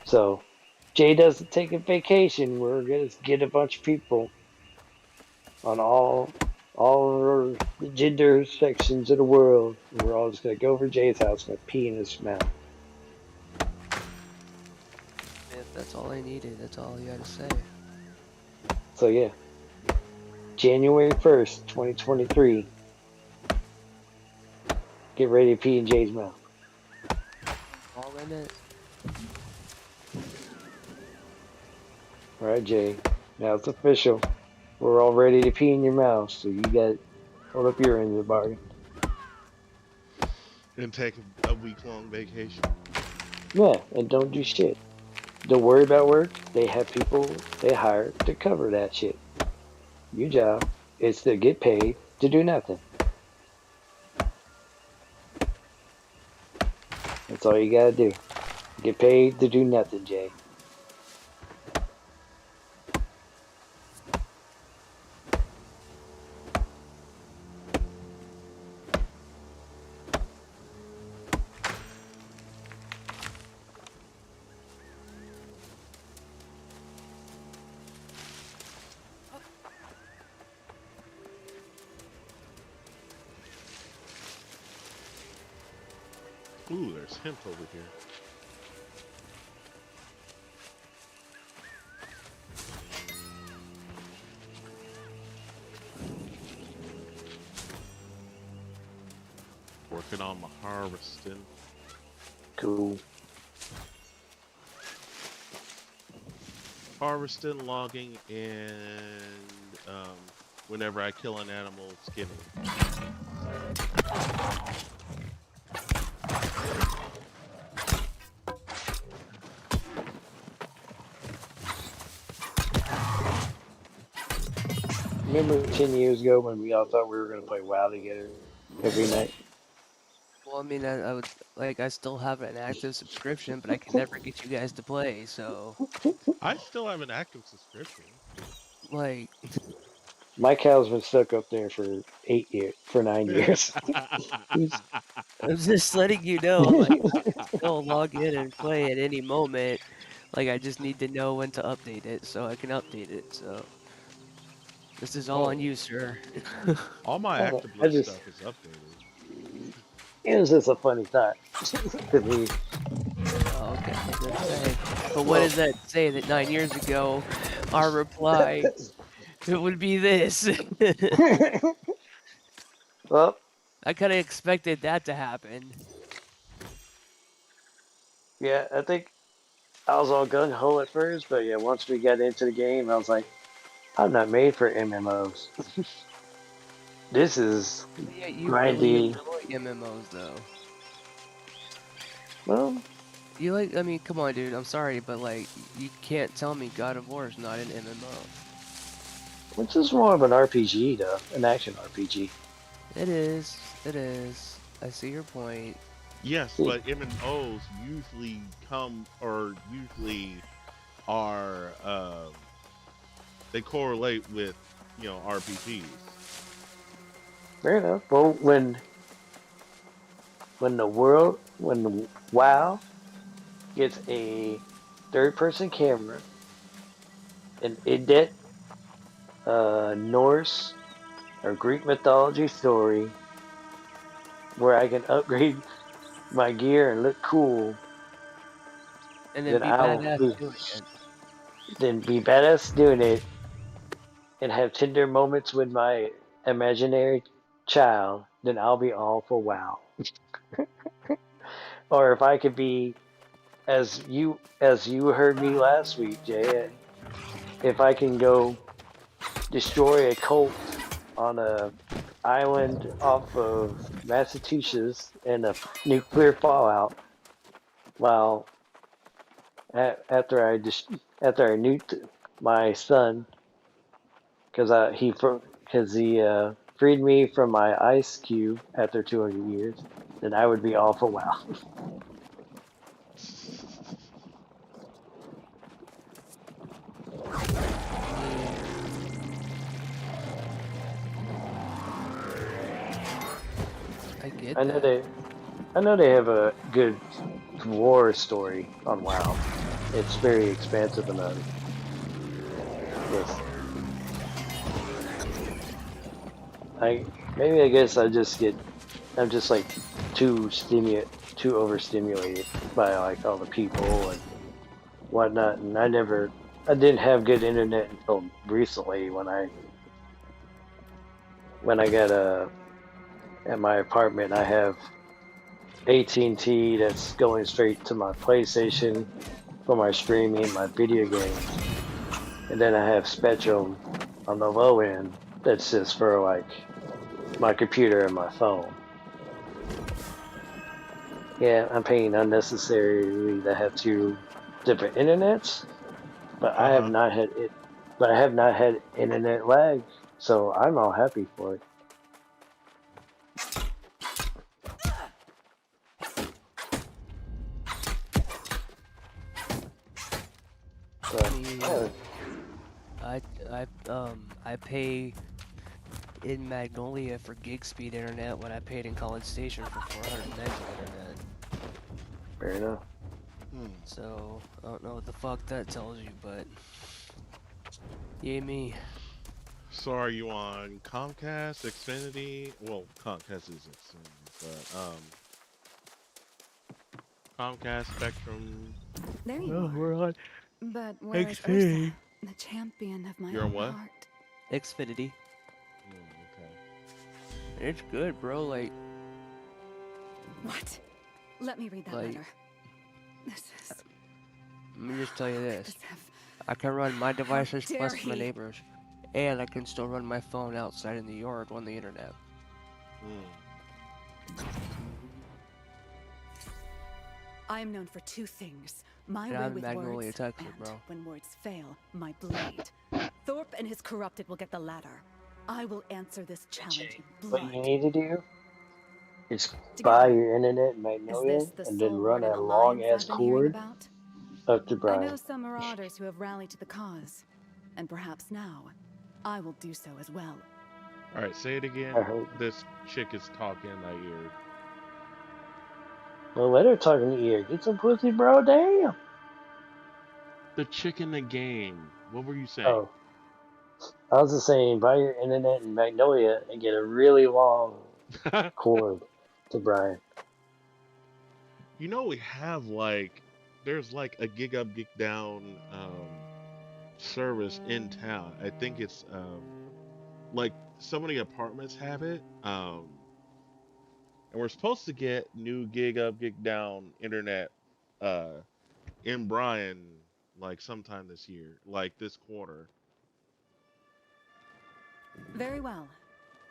Speaker 1: So Jay doesn't take a vacation. We're gonna get a bunch of people on all the gender sections of the world. And we're all just gonna go over to Jay's house and pee in his mouth.
Speaker 5: If that's all I needed, that's all you had to say.
Speaker 1: So yeah, January 1st, 2023. Get ready to pee in Jay's mouth.
Speaker 5: All in it.
Speaker 1: All right, Jay. Now it's official. We're all ready to pee in your mouth. So you got hold up your end of the bargain.
Speaker 4: And take a week-long vacation.
Speaker 1: Yeah, and don't do shit. Don't worry about work. They have people they hire to cover that shit. Your job is to get paid to do nothing. That's all you gotta do. Get paid to do nothing, Jay.
Speaker 4: Ooh, there's hemp over here. Working on my harvesting.
Speaker 1: Cool.
Speaker 4: Harvesting, logging, and whenever I kill an animal, skinning.
Speaker 1: Remember 10 years ago when we all thought we were gonna play WoW together every night?
Speaker 5: Well, I mean, I would like I still have an active subscription, but I can never get you guys to play. So,
Speaker 4: I still have an active subscription.
Speaker 5: like,
Speaker 1: My cow's been stuck up there for 8 years, for 9 years. He's-
Speaker 5: I'm just letting you know, like, I can still log in and play at any moment. Like, I just need to know when to update it so I can update it. So, this is all on
Speaker 4: Oh,
Speaker 5: you, sir.
Speaker 4: all my
Speaker 1: I
Speaker 4: active
Speaker 1: I
Speaker 4: list
Speaker 1: just,
Speaker 4: stuff is updated.
Speaker 1: it was just a funny thought to me.
Speaker 5: Oh, okay, I was gonna say. But what
Speaker 1: Well,
Speaker 5: does that say that 9 years ago, our reply it would be this?
Speaker 1: well,
Speaker 5: I kind of expected that to happen.
Speaker 1: yeah, I think I was all gung ho at first, but yeah, once we got into the game, I was like, I'm not made for MMOs. This is
Speaker 5: But yet you really
Speaker 1: grindy.
Speaker 5: enjoy MMOs though.
Speaker 1: Well,
Speaker 5: You like, I mean, come on, dude. I'm sorry, but like, you can't tell me God of War is not an MMO.
Speaker 1: which is more of an RPG, though, an action RPG.
Speaker 5: It is. It is. I see your point.
Speaker 4: Yes,
Speaker 1: See,
Speaker 4: but MMOs usually come or usually are they correlate with RPGs.
Speaker 1: fair enough. Well, when WoW gets a third-person camera, an Idet Norse or Greek mythology story where I can upgrade my gear and look cool,
Speaker 5: And then
Speaker 1: then
Speaker 5: be
Speaker 1: I will
Speaker 5: badass
Speaker 1: be,
Speaker 5: doing it.
Speaker 1: then be badass doing it and have tender moments with my imaginary child, then I'll be all for wow. Or if I could be as you heard me last week, Jay, if I can go destroy a cult on a island off of Massachusetts in a nuclear fallout, while after after I nuked my son because he freed me from my ice cube after 200 years, then I would be all for wow.
Speaker 5: Yeah, I get
Speaker 1: I know
Speaker 5: that.
Speaker 1: they have a good war story on WoW. It's very expansive enough. Yes, I guess I'm just like too overstimulated by like all the people and whatnot, and I didn't have good internet until recently when I got at my apartment. I have AT&T that's going straight to my PlayStation for my streaming, my video games, and then I have Spectrum on the low end that's just for like my computer and my phone. Yeah, I'm paying unnecessarily to have two different internets, but
Speaker 4: Uh huh.
Speaker 1: I have not had internet lag, so I'm all happy for it. But
Speaker 5: Me, I pay in Magnolia for gig speed internet when I paid in College Station for 400 megs of internet.
Speaker 1: fair enough.
Speaker 4: Hmm.
Speaker 5: So I don't know what the fuck that tells you, but yeah, me.
Speaker 4: So are you on Comcast, Xfinity? Well, Comcast is Xfinity, but Comcast, Spectrum.
Speaker 7: There you
Speaker 5: Well,
Speaker 7: are.
Speaker 5: we're on
Speaker 7: But where is Ursa,
Speaker 5: Xfinity.
Speaker 7: the champion of my
Speaker 4: You're on
Speaker 7: own
Speaker 4: what?
Speaker 7: heart?
Speaker 5: Xfinity.
Speaker 4: Okay.
Speaker 5: It's good, bro.
Speaker 7: What? Let me read that
Speaker 5: Like,
Speaker 7: letter. This is...
Speaker 5: let me just tell you
Speaker 7: How could
Speaker 5: this.
Speaker 7: this have...
Speaker 5: I can run my
Speaker 7: How
Speaker 5: devices
Speaker 7: dare
Speaker 5: plus my
Speaker 7: he?
Speaker 5: neighbors, and I can still run my phone outside in the yard on the internet.
Speaker 4: Hmm.
Speaker 7: I am known for two things. My
Speaker 5: And
Speaker 7: way
Speaker 5: I'm in
Speaker 7: with
Speaker 5: Magnolia,
Speaker 7: words,
Speaker 5: Texas,
Speaker 7: and,
Speaker 5: bro.
Speaker 7: when words fail, my blade. Thorpe and his corrupted will get the latter. I will answer this challenge
Speaker 1: Jay,
Speaker 7: in
Speaker 1: what you
Speaker 7: blood.
Speaker 1: need to do is buy
Speaker 7: Together.
Speaker 1: your internet in
Speaker 7: Is
Speaker 1: Magnolia
Speaker 7: this the
Speaker 1: and then run
Speaker 7: soul-warden
Speaker 1: a long
Speaker 7: alliance
Speaker 1: ass
Speaker 7: I've been hearing
Speaker 1: cord
Speaker 7: about?
Speaker 1: up to
Speaker 7: I know
Speaker 1: Brian.
Speaker 7: some marauders who have rallied to the cause, and perhaps now, I will do so as well.
Speaker 4: All right, say it
Speaker 1: I
Speaker 4: again.
Speaker 1: heard.
Speaker 4: This chick is talking in my ear.
Speaker 1: Well, let her talk in the ear. Get some pussy, bro. Damn.
Speaker 4: The chick in the game. What were you saying?
Speaker 1: Oh, I was just saying, buy your internet in Magnolia and get a really long cord to Brian.
Speaker 4: You know we have like there's like a gig up, gig down service in town. I think it's like some of the apartments have it. And we're supposed to get new gig up, gig down internet uh in Bryan like sometime this year, like this quarter.
Speaker 7: Very well.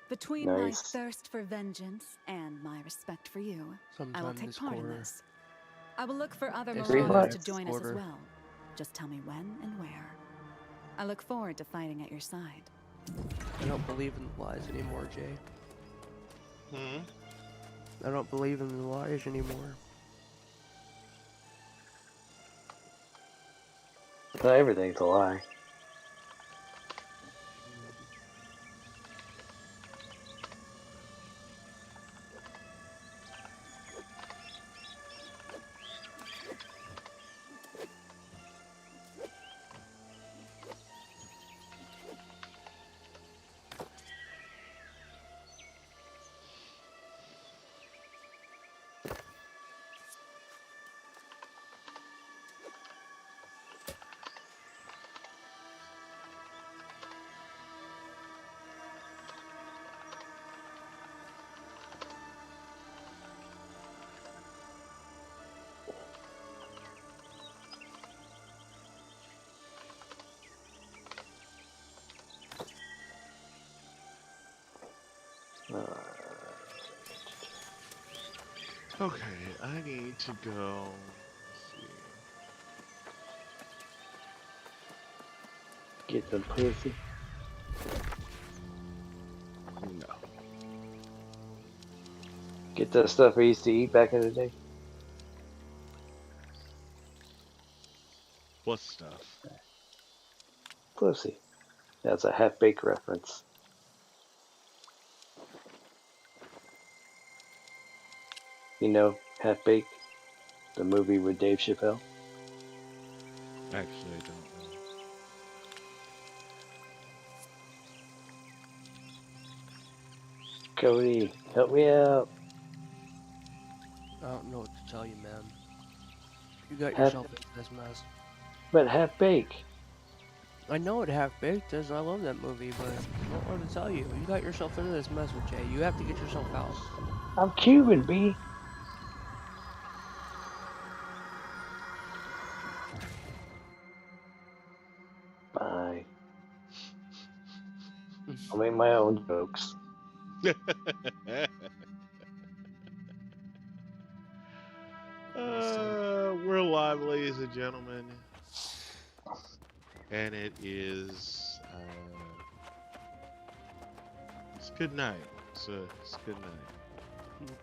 Speaker 7: Between my
Speaker 1: Nice.
Speaker 7: thirst for vengeance and my respect for you, I will
Speaker 5: Sometime
Speaker 7: take
Speaker 5: this
Speaker 7: part in
Speaker 5: quarter.
Speaker 7: this. I will look for other
Speaker 5: They
Speaker 1: Pretty
Speaker 5: say
Speaker 7: marauders
Speaker 5: like
Speaker 7: to
Speaker 1: much.
Speaker 5: this
Speaker 7: join us as
Speaker 5: quarter.
Speaker 7: well. Just tell me when and where. I look forward to fighting at your side.
Speaker 5: I don't believe in lies anymore, Jay.
Speaker 4: Hmm.
Speaker 5: I don't believe in the lies anymore.
Speaker 1: Not everything's a lie. Uh,
Speaker 4: Okay, I need to go. Let's
Speaker 1: get some pussy.
Speaker 4: see. No.
Speaker 1: Get that stuff I used to eat back in the day.
Speaker 4: What stuff?
Speaker 1: Pussy. That's a half baked reference. You know, Half Baked, the movie with Dave Chappelle.
Speaker 4: Actually, I don't know.
Speaker 1: Cody, help me out.
Speaker 5: I don't know what to tell you, man. You got
Speaker 1: Half,
Speaker 5: yourself into this mess.
Speaker 1: but Half Baked.
Speaker 5: I know what Half Baked is, and I love that movie, but I don't know what to tell you. You got yourself into this mess with Jay. You have to get yourself out.
Speaker 1: I'm Cuban, B. Fine. I'll make my own jokes.
Speaker 4: We're live, ladies and gentlemen, and it is it's good night. It's good night.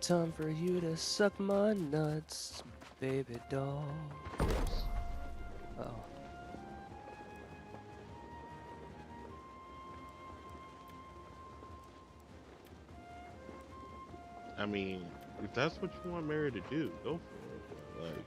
Speaker 5: Time for you to suck my nuts, baby doll. Oh.
Speaker 4: I mean, if that's what you want Mary to do, go for it. But like,